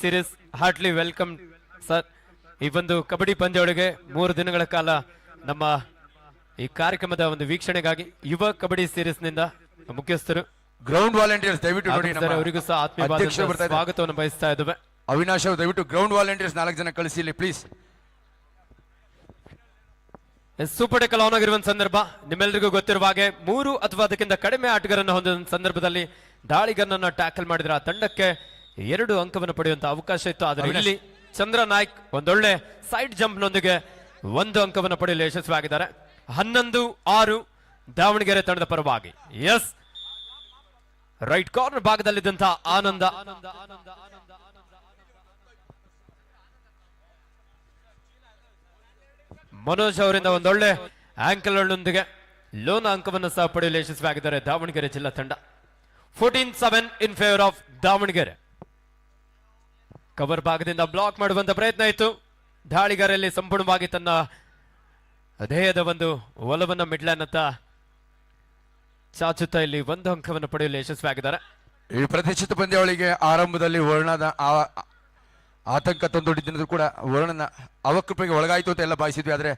Series heartly welcome sir. ಈ ಒಂದು ಕಬಡ್ಡಿ ಪಂದ್ಯಾವಳಿಗೆ 3 ದಿನಗಳ ಕಾಲ ನಮ್ಮ ಈ ಕಾರ್ಯಕ್ರಮದ ಒಂದು ವೀಕ್ಷಣೆಗಾಗಿ ಯುವ ಕಬಡ್ಡಿ ಸೀರೀಸ್ ನಿಂದ ಮುಖ್ಯಸ್ಥರು ಗ್ರೌಂಡ್ ವಾಲಂಟಿಯರ್ಸ್ ದಯವಿಟ್ಟು ನೋಡಿ, ಅವರಿಗೂ ಸಹ ಆತ್ಮೀಯವಾದ ಸ್ವಾಗತವನ್ನು ಬಯಸ್ತಾ ಇದ್ದೇವೆ. ಅವಿನಾಶ್ ಅವರು ದಯವಿಟ್ಟು ಗ್ರೌಂಡ್ ವಾಲಂಟಿಯರ್ಸ್ 4 ಜನ ಕಳಿಸಿ ಇಲ್ಲಿ ಪ್ಲೀಸ್. ಸೂಪರ್ ಟೆಕಲ್ ಆನ್ ಆಗಿರುವ ಸಂದರ್ಭ ನಿಮ್ಮೆಲ್ಲರಿಗೂ ಗೊತ್ತಿರುವ ಹಾಗೆ 3 ಅಥವಾ ಅದಕ್ಕಿಂತ ಕಡಿಮೆ ಆಟಗಾರರನ್ನು ಹೊಂದಿದ ಸಂದರ್ಭದಲ್ಲಿ ದಾಳಿಗರನನ್ನ ಟ್ಯಾಕಲ್ ಮಾಡಿದ್ರೆ ಆ ತಂಡಕ್ಕೆ 2 ಅಂಕವನ್ನು ಪಡೆಯುವಂತ ಅವಕಾಶ ಇತ್ತು. ಆದರೆ ಇಲ್ಲಿ ಚಂದ್ರ ನಾಯ್ಕ್ ಒಂದೊಳ್ಳೆ ಸೈಡ್ ಜಂಪ್ ನೊಂದಿಗೆ 1 ಅಂಕವನ್ನು ಪಡೆಯಲು ಯಶಸ್ವಿಯಾಗಿದ್ದಾರೆ. 11-6 ದಾವಣಗೆರೆ ತಂಡದ ಪರವಾಗಿ. ಎಸ್, ರೈಟ್ ಕಾರ್ನರ್ ಭಾಗದಲ್ಲಿದ್ದಂತಹ ಆನಂದ ಮನೋಜ್ ಅವರಿಂದ ಒಂದೊಳ್ಳೆ ಆಂಕಲ್ ನೊಂದಿಗೆ ಲೋನ ಅಂಕವನ್ನು ಸಹ ಪಡೆಯಲು ಯಶಸ್ವಿಯಾಗಿದ್ದಾರೆ ದಾವಣಗೆರೆ ಜಿಲ್ಲಾ ತಂಡ. 14-7 ಇನ್ ಫೇವರ್ ಆಫ್ ದಾವಣಗೆರೆ. ಕವರ್ ಭಾಗದಿಂದ ಬ್ಲಾಕ್ ಮಾಡುವಂತ ಪ್ರಯತ್ನ ಇತ್ತು. ದಾಳಿಗಾರಲ್ಲಿ ಸಂಪೂರ್ಣವಾಗಿ ತನ್ನ ದೇಹದ ಒಂದು ಒಲವನ್ನ ಮಿಡ್ಲನ್ನತ್ತ ಚಾಚುತ್ತಾ ಇಲ್ಲಿ 1 ಅಂಕವನ್ನು ಪಡೆಯಲು ಯಶಸ್ವಿಯಾಗಿದ್ದಾರೆ. ಈ ಪ್ರತಿಷ್ಠಿತ ಪಂದ್ಯಾವಳಿಗೆ ಆರಂಭದಲ್ಲಿ ವರ್ಣದ ಆತಂಕ ತಂದೊಡ್ಡಿದ್ದು ಕೂಡ ವರ್ಣನ ಅವಕೃಪೆಗೆ ಒಳಗಾಯಿತು ಅಂತ ಎಲ್ಲ ಭಾವಿಸಿದ್ವಿ. ಆದರೆ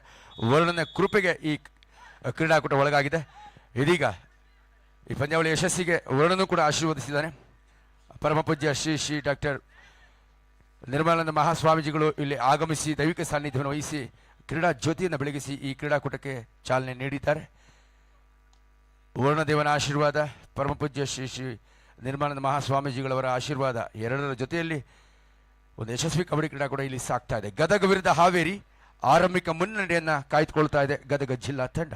ವರ್ಣನ ಕೃಪೆಗೆ ಈ ಕ್ರೀಡಾಕೂಟ ಒಳಗಾಗಿದೆ. ಇದೀಗ ಈ ಪಂದ್ಯಾವಳಿ ಯಶಸ್ಸಿಗೆ ವರ್ಣನೂ ಕೂಡ ಆಶೀರ್ವದಿಸಿದ್ದಾನೆ. ಪರಮಪೂಜ್ಯ ಶ್ರೀ ಡಾಕ್ಟರ್ ನಿರ್ಮಲಾನಂದ ಮಹಾಸ್ವಾಮೀಜಿಗಳು ಇಲ್ಲಿ ಆಗಮಿಸಿ ದೈವಿಕ ಸಾನ್ನಿಧ್ಯವನ್ನು ವಹಿಸಿ ಕ್ರೀಡಾ ಜ್ಯೋತಿಯನ್ನು ಬೆಳಗಿಸಿ ಈ ಕ್ರೀಡಾಕೂಟಕ್ಕೆ ಚಾಲನೆ ನೀಡಿದ್ದಾರೆ. ವರ್ಣದೇವನ ಆಶೀರ್ವಾದ, ಪರಮಪೂಜ್ಯ ಶ್ರೀ ನಿರ್ಮಲಾನಂದ ಮಹಾಸ್ವಾಮೀಜಿಗಳವರ ಆಶೀರ್ವಾದ ಎರಡರ ಜೊತೆಯಲ್ಲಿ ಒಂದು ಯಶಸ್ವಿ ಕಬಡ್ಡಿ ಕ್ರೀಡಾಕೂಟ ಇಲ್ಲಿ ಸಾಗ್ತಾ ಇದೆ. ಗದಗ ವಿರುದ್ಧ ಹಾವೇರಿ ಆರಂಭಿಕ ಮುನ್ನಡೆಯನ್ನ ಕಾಯ್ದುಕೊಳ್ತಾ ಇದೆ ಗದಗ ಜಿಲ್ಲಾ ತಂಡ.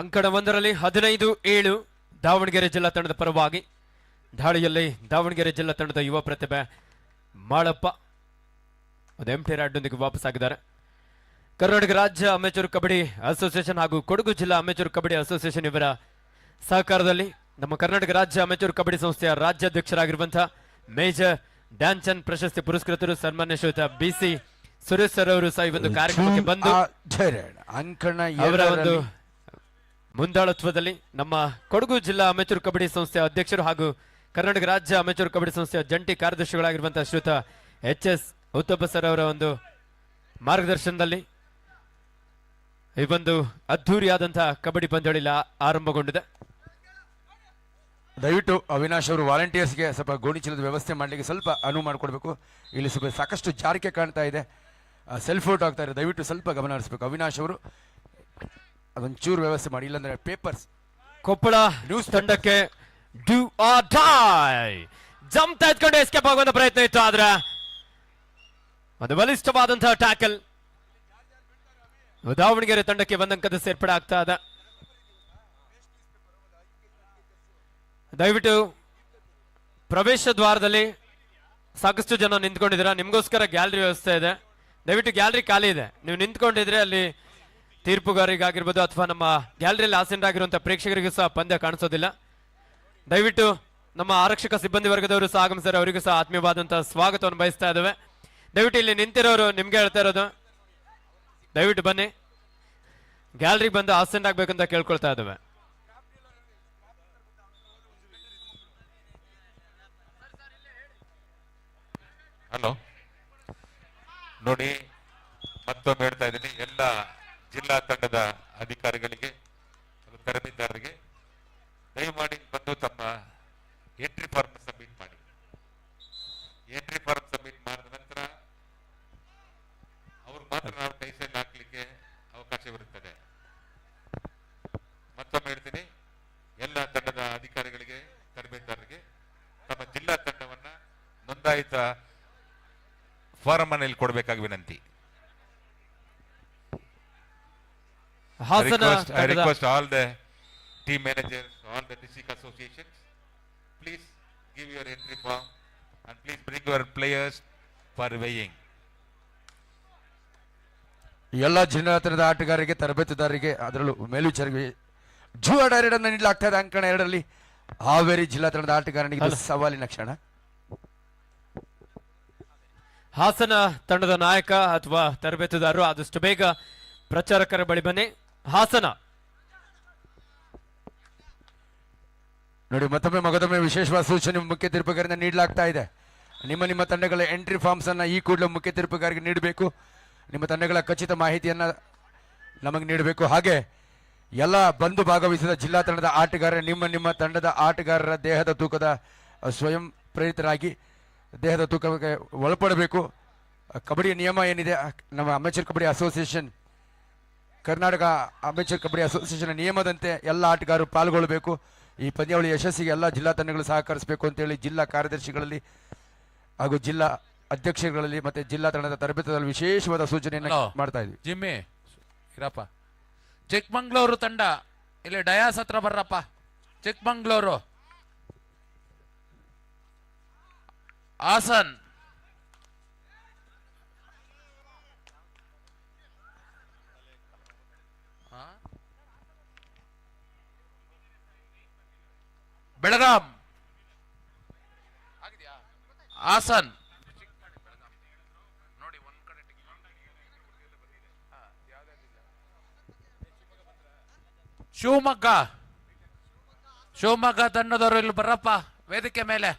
ಅಂಕಣ 1ರಲ್ಲಿ 15-7 ದಾವಣಗೆರೆ ಜಿಲ್ಲಾ ತಂಡದ ಪರವಾಗಿ. ದಾಳಿಯಲ್ಲಿ ದಾವಣಗೆರೆ ಜಿಲ್ಲಾ ತಂಡದ ಯುವ ಪ್ರತಿಭೆ ಮಾಳಪ್ಪ ಒಂದು ಎಂಟಿ ರಾಡ್ನೊಂದಿಗೆ ವಾಪಸ್ ಆಗಿದ್ದಾರೆ. ಕರ್ನಾಟಕ ರಾಜ್ಯ ಅಮೆಚೂರ್ ಕಬಡ್ಡಿ ಅಸೋಸಿಯೇಷನ್ ಹಾಗೂ ಕೊಡಗು ಜಿಲ್ಲಾ ಅಮೆಚೂರ್ ಕಬಡ್ಡಿ ಅಸೋಸಿಯೇಷನ್ ಇವರ ಸಹಕಾರದಲ್ಲಿ ನಮ್ಮ ಕರ್ನಾಟಕ ರಾಜ್ಯ ಅಮೆಚೂರ್ ಕಬಡ್ಡಿ ಸಂಸ್ಥೆಯ ರಾಜ್ಯಾಧ್ಯಕ್ಷರಾಗಿರುವಂತಹ ಮೇಜರ್ ಧ್ಯಾನ್ಚಂದ್ ಪ್ರಶಸ್ತಿ ಪುರಸ್ಕೃತರು ಸನ್ಮಾನ್ಯ ಶ್ರೀಯುತ BC ಸುರೇಶ್ ಸರ್ ಅವರು ಸಹ ಈ ಒಂದು ಕಾರ್ಯಕ್ರಮಕ್ಕೆ ಬಂದು ಅವರ ಒಂದು ಮುಂದಾಳತ್ವದಲ್ಲಿ ನಮ್ಮ ಕೊಡಗು ಜಿಲ್ಲಾ ಅಮೆಚೂರ್ ಕಬಡ್ಡಿ ಸಂಸ್ಥೆಯ ಅಧ್ಯಕ್ಷರು ಹಾಗೂ ಕರ್ನಾಟಕ ರಾಜ್ಯ ಅಮೆಚೂರ್ ಕಬಡ್ಡಿ ಸಂಸ್ಥೆಯ ಜಂಟಿ ಕಾರ್ಯದರ್ಶಿಗಳಾಗಿರುವಂತಹ ಶ್ರೀಯುತ HS ಉತ್ತಪ್ಪ ಸರ್ ಅವರ ಒಂದು ಮಾರ್ಗದರ್ಶನದಲ್ಲಿ ಈ ಒಂದು ಅದ್ಧೂರಿಯಾದಂತಹ ಕಬಡ್ಡಿ ಪಂದ್ಯಾವಳಿ ಆರಂಭಗೊಂಡಿದೆ. ದಯವಿಟ್ಟು ಅವಿನಾಶ್ ಅವರು ವಾಲಂಟಿಯರ್ಸ್ಗೆ ಸ್ವಲ್ಪ ಗೋಣಿಚೀಲದ ವ್ಯವಸ್ಥೆ ಮಾಡಲಿಕ್ಕೆ ಸ್ವಲ್ಪ ಅನುವು ಮಾಡಿಕೊಡ್ಬೇಕು. ಇಲ್ಲಿ ಸ್ವಲ್ಪ ಸಾಕಷ್ಟು ಜಾರಿಕೆ ಕಾಣ್ತಾ ಇದೆ, ಸೆಲ್ಫ್ ಔಟ್ ಆಗ್ತಾ ಇದೆ. ದಯವಿಟ್ಟು ಸ್ವಲ್ಪ ಗಮನ ಹರಿಸಬೇಕು ಅವಿನಾಶ್ ಅವರು, ಅದೊಂಚೂರು ವ್ಯವಸ್ಥೆ ಮಾಡಿ, ಇಲ್ಲಾಂದ್ರೆ ಪೇಪರ್ಸ್. ಕೊಪ್ಪಳ ನ್ಯೂಸ್ ತಂಡಕ್ಕೆ ಡೂ ಆರ್ ಡೈ ಜಂಪ್ ತೆಗೆದುಕೊಂಡು ಎಸ್ಕೇಪ್ ಆಗುವಂತ ಪ್ರಯತ್ನ ಇತ್ತು. ಆದ್ರೆ ಒಂದು ಬಲಿಷ್ಠವಾದಂತಹ ಟ್ಯಾಕಲ್ ದಾವಣಗೆರೆ ತಂಡಕ್ಕೆ 1 ಅಂಕದ ಸೇರ್ಪಡೆ ಆಗ್ತಾ ಇದೆ. ದಯವಿಟ್ಟು ಪ್ರವೇಶ ದ್ವಾರದಲ್ಲಿ ಸಾಕಷ್ಟು ಜನ ನಿಂತ್ಕೊಂಡಿದ್ದೀರಾ, ನಿಮ್ಗೋಸ್ಕರ ಗ್ಯಾಲರಿ ವ್ಯವಸ್ಥೆ ಇದೆ. ದಯವಿಟ್ಟು ಗ್ಯಾಲರಿ ಖಾಲಿ ಇದೆ, ನೀವು ನಿಂತ್ಕೊಂಡಿದ್ರೆ ಅಲ್ಲಿ ತೀರ್ಪುಗಾರಿಗಾಗಿರ್ಬೋದು ಅಥವಾ ನಮ್ಮ ಗ್ಯಾಲರಿಯಲ್ಲಿ ಆಸೀನರಾಗಿರುವಂತಹ ಪ್ರೇಕ್ಷಕರಿಗೂ ಸಹ ಪಂದ್ಯ ಕಾಣಿಸೋದಿಲ್ಲ. ದಯವಿಟ್ಟು ನಮ್ಮ ಆರಕ್ಷಕ ಸಿಬ್ಬಂದಿ ವರ್ಗದವರು ಸಹ ಆಗಮಿಸಿದರೆ ಅವರಿಗೂ ಸಹ ಆತ್ಮೀಯವಾದಂತಹ ಸ್ವಾಗತವನ್ನು ಬಯಸ್ತಾ ಇದ್ದೇವೆ. ದಯವಿಟ್ಟು ಇಲ್ಲಿ ನಿಂತಿರೋರು ನಿಮ್ಗೆ ಹೇಳ್ತಾ ಇರೋದು, ದಯವಿಟ್ಟು ಬನ್ನಿ, ಗ್ಯಾಲರಿಗೆ ಬಂದು ಆಸೀನರಾಗಬೇಕಂತ ಕೇಳ್ಕೊಳ್ತಾ ಇದ್ದೇವೆ. ಹಲೋ ನೋಡಿ, ಮತ್ತೊಮ್ಮೆ ಹೇಳ್ತಾ ಇದ್ದೀನಿ ಎಲ್ಲ ಜಿಲ್ಲಾ ತಂಡದ ಅಧಿಕಾರಿಗಳಿಗೆ ತರಬೇತಿದಾರರಿಗೆ ದಯಮಾಡಿ ಬಂದು ತಮ್ಮ ಎಂಟ್ರಿ ಫಾರ್ಮ್ ಸಬ್ಮಿಟ್ ಮಾಡಿ. ಎಂಟ್ರಿ ಫಾರ್ಮ್ ಸಬ್ಮಿಟ್ ಮಾಡಿದ ನಂತರ ಅವ್ರು ಮಾತ್ರ ನಾವು ಟೈಸನ್ ಹಾಕ್ಲಿಕ್ಕೆ ಅವಕಾಶವಿರುತ್ತದೆ. ಮತ್ತೊಮ್ಮೆ ಹೇಳ್ತೀನಿ, ಎಲ್ಲ ತಂಡದ ಅಧಿಕಾರಿಗಳಿಗೆ ತರಬೇತಿದಾರರಿಗೆ ತಮ್ಮ ಜಿಲ್ಲಾ ತಂಡವನ್ನ ನೋಂದಾಯಿತ ಫಾರಂ ಅನ್ನು ಕೊಡಬೇಕಾಗಿ ವಿನಂತಿ. I request all the team managers, all the district associations, please give your entry form and please bring your players for weighing. ಎಲ್ಲ ಜಿಲ್ಲಾ ತಂಡದ ಆಟಗಾರರಿಗೆ ತರಬೇತುದಾರರಿಗೆ ಅದರಲ್ಲೂ ಮೇಲ್ವಿಚಾರರಿಗೆ ಜೂ ಡೈರೆಕ್ಟ್ ಅನ್ನು ನೀಡಲಾಗ್ತಾ ಇದೆ. ಅಂಕಣ 2ರಲ್ಲಿ ಹಾವೇರಿ ಜಿಲ್ಲಾ ತಂಡದ ಆಟಗಾರನಿಗೆ ಸವಾಲಿನ ಕ್ಷಣ. ಹಾಸನ ತಂಡದ ನಾಯಕ ಅಥವಾ ತರಬೇತುದಾರರು ಆದಷ್ಟು ಬೇಗ ಪ್ರಚಾರಕರ ಬಳಿ ಬನ್ನಿ. ಹಾಸನ ನೋಡಿ ಮಗದೊಮ್ಮೆ ವಿಶೇಷವಾದ ಸೂಚನೆ ಮುಖ್ಯ ತೀರ್ಪುಗಾರರಿಂದ ನೀಡಲಾಗ್ತಾ ಇದೆ. ನಿಮ್ಮ ತಂಡಗಳ ಎಂಟ್ರಿ ಫಾರ್ಮ್ಸ್ ಅನ್ನ ಈ ಕೂಡಲೇ ಮುಖ್ಯ ತೀರ್ಪುಗಾರಿಗೆ ನೀಡಬೇಕು. ನಿಮ್ಮ ತಂಡಗಳ ಖಚಿತ ಮಾಹಿತಿಯನ್ನ ನಮಗೆ ನೀಡಬೇಕು. ಹಾಗೆ ಎಲ್ಲ ಬಂದು ಭಾಗವಹಿಸಿದ ಜಿಲ್ಲಾ ತಂಡದ ಆಟಗಾರರ ನಿಮ್ಮ ತಂಡದ ಆಟಗಾರರ ದೇಹದ ತೂಕದ ಸ್ವಯಂ ಪ್ರೇರಿತರಾಗಿ ದೇಹದ ತೂಕಕ್ಕೆ ಒಳಪಡಬೇಕು. ಕಬಡ್ಡಿ ನಿಯಮ ಏನಿದೆ, ನಮ್ಮ amateur kabaddi association, Karnataka amateur kabaddi association ನಿಯಮದಂತೆ ಎಲ್ಲ ಆಟಗಾರರು ಪಾಲ್ಗೊಳ್ಳಬೇಕು. ಈ ಪಂದ್ಯಾವಳಿ ಯಶಸ್ಸಿಗೆ ಎಲ್ಲ ಜಿಲ್ಲಾ ತಂಡಗಳು ಸಹಕರಿಸಬೇಕು ಅಂತೇಳಿ ಜಿಲ್ಲಾ ಕಾರ್ಯದರ್ಶಿಗಳಲ್ಲಿ ಹಾಗೂ ಜಿಲ್ಲಾ ಅಧ್ಯಕ್ಷಗಳಲ್ಲಿ ಮತ್ತೆ ಜಿಲ್ಲಾ ತಂಡದ ತರಬೇತುದಾರರಲ್ಲಿ ವಿಶೇಷವಾದ ಸೂಚನೆಯನ್ನು ಮಾಡ್ತಾ ಇದ್ವಿ. ಜಿಮ್ಮಿ ಇರಪ್ಪ. ಚಿಕ್ಕಮಂಗ್ಳೂರು ತಂಡ ಇಲ್ಲಿ ಡಯಾಸ್ ಹತ್ರ ಬರ್ರಪ್ಪ. ಚಿಕ್ಕಮಂಗ್ಳೂರು, ಹಾಸನ್, ಬೆಳಗಾಂ, ಹಾಸನ್, ಶಿವಮೊಗ್ಗ ತಂಡದವರು ಇಲ್ಲಿ ಬರ್ರಪ್ಪ ವೇದಿಕೆ ಮೇಲೆ.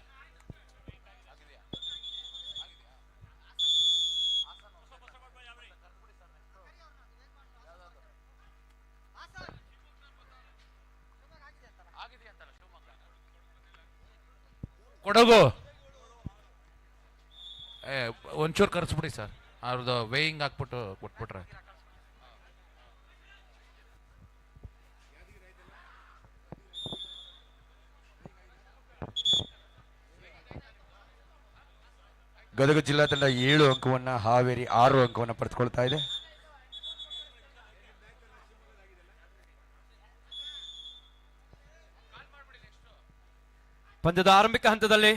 ಕೊಡಗು ಒಂಚೂರು ಕರ್ಸ್ಬಿಡಿ ಸರ್, ಅವ್ರದ್ದು ವೇಯಿಂಗ್ ಹಾಕ್ಬಿಟ್ಟು ಕೊಟ್ಬಿಟ್ರೆ. ಗದಗ ಜಿಲ್ಲಾ ತಂಡ 7 ಅಂಕವನ್ನ, ಹಾವೇರಿ 6 ಅಂಕವನ್ನ ಪಡೆದುಕೊಳ್ತಾ ಇದೆ. ಪಂದ್ಯದ ಆರಂಭಿಕ ಹಂತದಲ್ಲಿ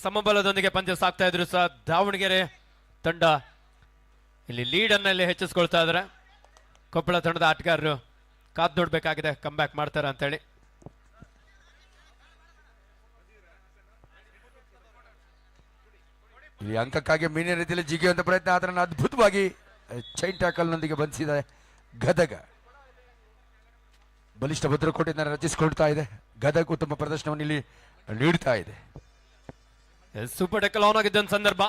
ಸಮಬಲದೊಂದಿಗೆ ಪಂದ್ಯ ಸಾಕ್ತಾ ಇದ್ರು ಸಹ ದಾವಣಗೆರೆ ತಂಡ ಇಲ್ಲಿ ಲೀಡ್ ಅನ್ನ ಇಲ್ಲಿ ಹೆಚ್ಚಿಸ್ಕೊಳ್ತಾ ಇದ್ದಾರೆ. ಕೊಪ್ಪಳ ತಂಡದ ಆಟಗಾರರು ಕಾದ್ ನೋಡ್ಬೇಕಾಗಿದೆ ಕಮ್ ಬ್ಯಾಕ್ ಮಾಡ್ತಾರ ಅಂತೇಳಿ. ಇಲ್ಲಿ ಅಂಕಕ್ಕಾಗಿ ಮೀನಿನ ರೀತಿಯಲ್ಲಿ ಜಿಗಿಯುವಂತ ಪ್ರಯತ್ನ, ಅದನ್ನು ಅದ್ಭುತವಾಗಿ ಚೈನ್ ಟ್ಯಾಕಲ್ನೊಂದಿಗೆ ಬಂಧಿಸಿದ ಗದಗ. ಬಲಿಷ್ಠ ಭದ್ರಕೋಟೆಯಿಂದ ರಚಿಸಿಕೊಳ್ತಾ ಇದೆ. ಗದಗ ಉತ್ತಮ ಪ್ರದರ್ಶನವನ್ನು ಇಲ್ಲಿ ನೀಡ್ತಾ ಇದೆ. ಸೂಪರ್ ಟೆಕಲ್ ಆನ್ ಆಗಿದ್ದ ಸಂದರ್ಭ.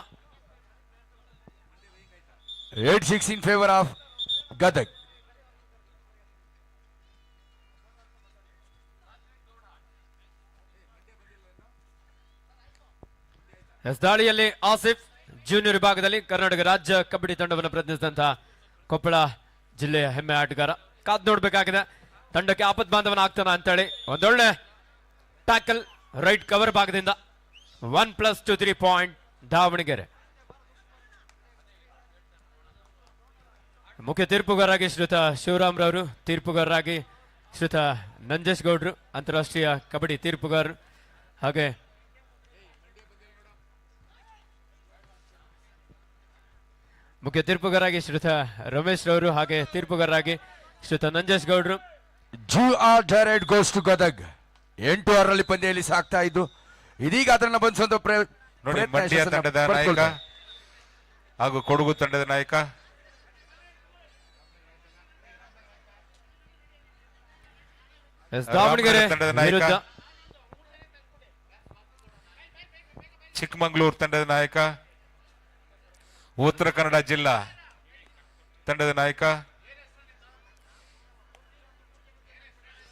8-6 ಇನ್ ಫೇವರ್ ಆಫ್ ಗದಗ್. ದಾಳಿಯಲ್ಲಿ ಆಸಿಫ್ ಜೂನಿಯರ್ ವಿಭಾಗದಲ್ಲಿ ಕರ್ನಾಟಕ ರಾಜ್ಯ ಕಬಡ್ಡಿ ತಂಡವನ್ನು ಪ್ರತಿನಿಧಿಸಿದಂತಹ ಕೊಪ್ಪಳ ಜಿಲ್ಲೆಯ ಹೆಮ್ಮೆ ಆಟಗಾರ. ಕಾದ್ ನೋಡ್ಬೇಕಾಗಿದೆ ತಂಡಕ್ಕೆ ಆಪತ್ ಬಾಂಧವನ ಆಗ್ತಾನ ಅಂತೇಳಿ. ಒಂದೊಳ್ಳೆ ಟ್ಯಾಕಲ್ ರೈಟ್ ಕವರ್ ಭಾಗದಿಂದ 1+2 3 ಪಾಯಿಂಟ್ ದಾವಣಗೆರೆ. ಮುಖ್ಯ ತೀರ್ಪುಗಾರರಾಗಿ ಶ್ರೀಯುತ ಶಿವರಾಮ್ ರವರು, ತೀರ್ಪುಗಾರರಾಗಿ ಶ್ರೀಯುತ ನಂಜೇಶ್ ಗೌಡ್ರು, ಅಂತಾರಾಷ್ಟ್ರೀಯ ಕಬಡ್ಡಿ ತೀರ್ಪುಗಾರರು. ಹಾಗೆ ಮುಖ್ಯ ತೀರ್ಪುಗಾರರಾಗಿ ಶ್ರೀಯುತ ರಮೇಶ್ ರವರು, ಹಾಗೆ ತೀರ್ಪುಗಾರರಾಗಿ ಶ್ರೀಯುತ ನಂಜೇಶ್ ಗೌಡ್ರು. Direct goes to Gadag. 8-6 ಪಂದ್ಯದಲ್ಲಿ ಸಾಕ್ತಾ ಇದ್ದು ಇದೀಗ ಅದನ್ನ ಬಂಧಿಸುವಂತ ನೋಡಿ. ಮಂಡ್ಯ ತಂಡದ ನಾಯಕ ಹಾಗೂ ಕೊಡಗು ತಂಡದ ನಾಯಕ ದಾವಣಗೆರೆ ತಂಡದ ನಾಯಕ, ವಿರುದ್ಧ ಚಿಕ್ಕಮಂಗ್ಳೂರು ತಂಡದ ನಾಯಕ, ಉತ್ತರ ಕನ್ನಡ ಜಿಲ್ಲಾ ತಂಡದ ನಾಯಕ,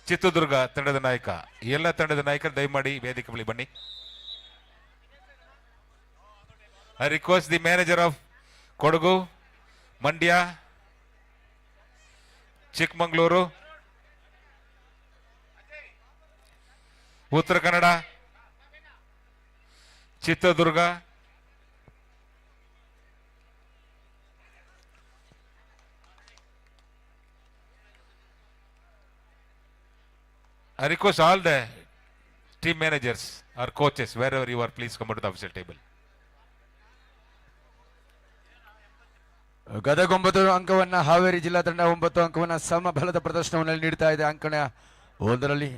ಚಿತ್ರದುರ್ಗ ತಂಡದ ನಾಯಕ. ಎಲ್ಲ ತಂಡದ ನಾಯಕರು ದಯಮಾಡಿ ವೇದಿಕೆ ಬಳಿ ಬನ್ನಿ. I request the manager of Kodagu, Mandya, Chikmagalur, Uttara Kannada, Chitradurga, I request all the team managers or coaches, wherever you are, please come to the official table. Gadag 9 ಅಂಕವನ್ನ, Haveri ಜಿಲ್ಲಾ ತಂಡ 9 ಅಂಕವನ್ನ ಸಮಬಲದ ಪ್ರದರ್ಶನವನ್ನು ನೀಡ್ತಾ ಇದೆ. ಅಂಕಣ 1ರಲ್ಲಿ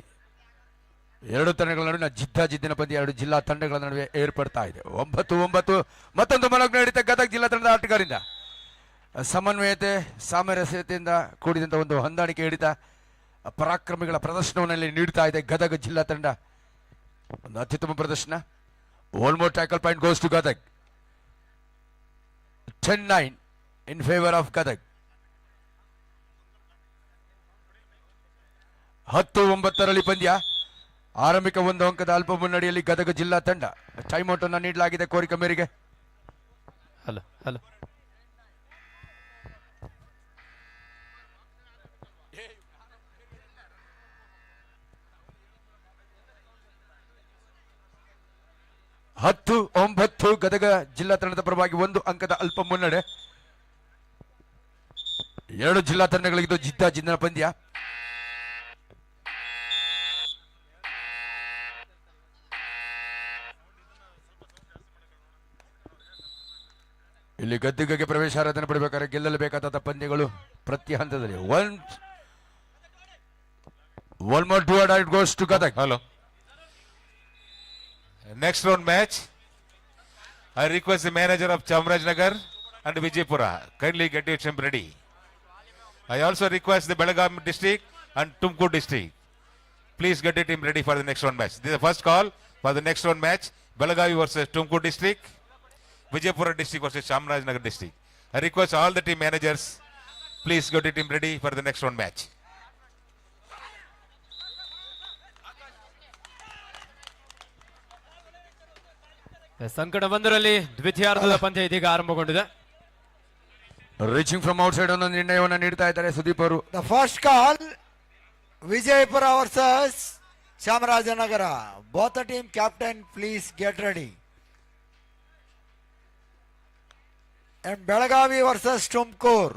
2 ತಂಡಗಳ ನಡುವಿನ ಜಿದ್ದಿನ ಪಂದ್ಯ 2 ಜಿಲ್ಲಾ ತಂಡಗಳ ನಡುವೆ ಏರ್ಪಡ್ತಾ ಇದೆ. 9-9 ಮತ್ತೊಂದು ಮಲಗ್ ನೀಡಿದ ಗದಗ ಜಿಲ್ಲಾ ತಂಡದ ಆಟಗಾರರಿಂದ ಸಮನ್ವಯತೆ, ಸಾಮರಸ್ಯತೆಯಿಂದ ಕೂಡಿದಂತ ಒಂದು ಹೊಂದಾಣಿಕೆ ಹಿಡಿತ ಪರಾಕ್ರಮಿಗಳ ಪ್ರದರ್ಶನವನ್ನು ನೀಡ್ತಾ ಇದೆ ಗದಗ ಜಿಲ್ಲಾ ತಂಡ. ಒಂದು ಅತ್ಯುತ್ತಮ ಪ್ರದರ್ಶನ. One more tackle point goes to Gadag. 10-9 in favour of Gadag. 10-9 ಪಂದ್ಯ. ಆರಂಭಿಕ ಒಂದು ಅಂಕದ ಅಲ್ಪ ಮುನ್ನಡೆಯಲ್ಲಿ ಗದಗ ಜಿಲ್ಲಾ ತಂಡ. ಟೈಮ್ ಔಟ್ ಅನ್ನು ನೀಡಲಾಗಿದೆ ಕೋರಿಕೆ ಮೇರೆಗೆ. ಹಲೋ ಹಲೋ ಹತ್ತು 9 ಗದಗ ಜಿಲ್ಲಾ ತಂಡದ ಪರವಾಗಿ ಒಂದು ಅಂಕದ ಅಲ್ಪ ಮುನ್ನಡೆ. ಎರಡು ಜಿಲ್ಲಾ ತಂಡಗಳಿಗಿದ್ದು ಜಿದ್ದಾಜಿದ್ದಿನ ಪಂದ್ಯ. ಇಲ್ಲಿ ಗದ್ದಿಗೆಗೆ ಪ್ರವೇಶಾರಾಧನೆ ಪಡಬೇಕಾದ್ರೆ ಗೆಲ್ಲಲೇಬೇಕಾದ ಪಂದ್ಯಗಳು ಪ್ರತಿ ಹಂತದಲ್ಲಿ. One more to it goes to Gadag. Hello. Next round match. I request the manager of Chamarajanagar and Vijaypura kindly get your team ready. I also request the Belagavi district and Tumkur district. Please get your team ready for the next round match. This is the first call for the next round match. Belagavi versus Tumkur district, Vijaypura district versus Chamarajanagar district. I request all the team managers, please get your team ready for the next round match. ಸಂಕಟ ಒಂದರಲ್ಲಿ ದ್ವಿತೀಯಾರ್ಧದ ಪಂದ್ಯ ಇದೀಗ ಆರಂಭಗೊಂಡಿದೆ. Reaching from out side ಅನ್ನೋ ನಿರ್ಣಯವನ್ನು ನೀಡ್ತಾ ಇದ್ದಾರೆ ಸುದೀಪ್ ಅವರು. The first call, Vijaypura versus Chamarajanagar. Both the team captain, please get ready. And Belagavi versus Tumkur.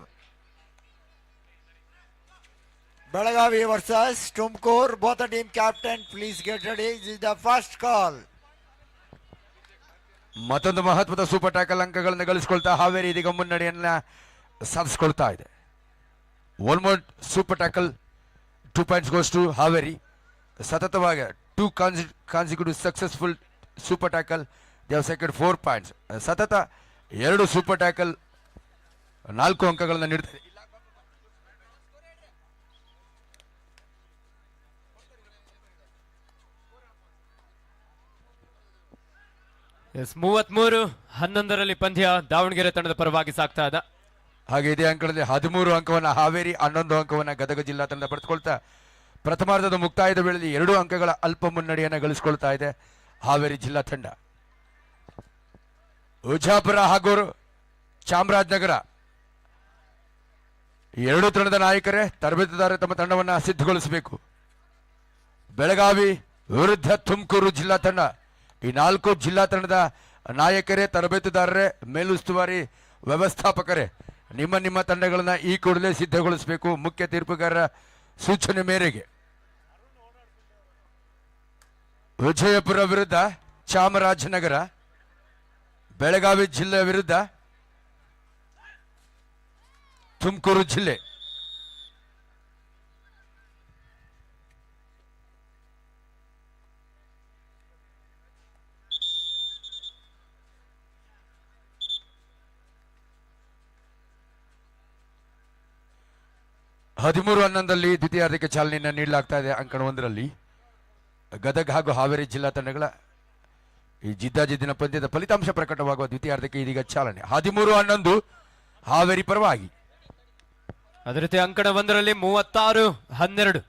Belagavi versus Tumkur. Both the team captain, please get ready. This is the first call. ಮತ್ತೊಂದು ಮಹತ್ವದ super tackle ಅಂಕಗಳನ್ನು ಗಳಿಸಿಕೊಳ್ತಾ ಹಾವೇರಿ ಇದೀಗ ಮುನ್ನಡೆಯನ್ನ ಸಾಧಿಸಿಕೊಳ್ತಾ ಇದೆ. One more super tackle 2 points goes to Haveri. ಸತತವಾಗಿ 2 consecutive successful super tackle. They have secured 4 points. ಸತತ 2 super tackle 4 ಅಂಕಗಳನ್ನು ನೀಡುತ್ತದೆ. ಎಸ್ 33-11 ಪಂದ್ಯ ದಾವಣಗೆರೆ ತಂಡದ ಪರವಾಗಿ ಸಾಗ್ತಾ ಇದೆ. ಹಾಗೆ ಇದೇ ಅಂಕದಲ್ಲಿ 13 ಅಂಕವನ್ನು ಹಾವೇರಿ, 11 ಅಂಕವನ್ನು ಗದಗ ಜಿಲ್ಲಾ ತಂಡ ಪಡೆದುಕೊಳ್ತಾ ಪ್ರಥಮಾರ್ಧದ ಮುಕ್ತಾಯದ ವೇಳೆಯಲ್ಲಿ 2 ಅಂಕಗಳ ಅಲ್ಪ ಮುನ್ನಡೆಯನ್ನು ಗಳಿಸಿಕೊಳ್ತಾ ಇದೆ ಹಾವೇರಿ ಜಿಲ್ಲಾ ತಂಡ. ವಿಜಯಪುರ ಹಾಗೂ ಚಾಮರಾಜನಗರ ಎರಡು ತಂಡದ ನಾಯಕರೇ ತರಬೇತುದಾರ ತಮ್ಮ ತಂಡವನ್ನು ಸಿದ್ಧಗೊಳಿಸಬೇಕು. ಬೆಳಗಾವಿ ವಿರುದ್ಧ ತುಮಕೂರು ಜಿಲ್ಲಾ ತಂಡ. ಈ 4 ಜಿಲ್ಲಾ ತಂಡದ ನಾಯಕರೇ, ತರಬೇತುದಾರರೇ, ಮೇಲುಸ್ತುವಾರಿ ವ್ಯವಸ್ಥಾಪಕರೇ ನಿಮ್ಮ ನಿಮ್ಮ ತಂಡಗಳನ್ನ ಈ ಕೂಡಲೇ ಸಿದ್ಧಗೊಳಿಸಬೇಕು. ಮುಖ್ಯ ತೀರ್ಪುಗಾರರ ಸೂಚನೆ ಮೇರೆಗೆ ವಿಜಯಪುರ ವಿರುದ್ಧ ಚಾಮರಾಜನಗರ, ಬೆಳಗಾವಿ ಜಿಲ್ಲೆ ವಿರುದ್ಧ ತುಮಕೂರು ಜಿಲ್ಲೆ. ಹದಿಮೂರು 11 ದ್ವಿತೀಯಾರ್ಧಕ್ಕೆ ಚಾಲನೆಯನ್ನು ನೀಡಲಾಗ್ತಾ ಇದೆ. ಅಂಕಣ 1ರಲ್ಲಿ ಗದಗ ಹಾಗೂ ಹಾವೇರಿ ಜಿಲ್ಲಾ ತಂಡಗಳ ಈ ಜಿದ್ದಾಜಿದ್ದಿನ ಪಂದ್ಯದ ಫಲಿತಾಂಶ ಪ್ರಕಟವಾಗುವ ದ್ವಿತೀಯಾರ್ಧಕ್ಕೆ ಇದೀಗ ಚಾಲನೆ. 13-11 ಹಾವೇರಿ ಪರವಾಗಿ. ಅದೇ ರೀತಿ ಅಂಕಣ 1ರಲ್ಲಿ 36-12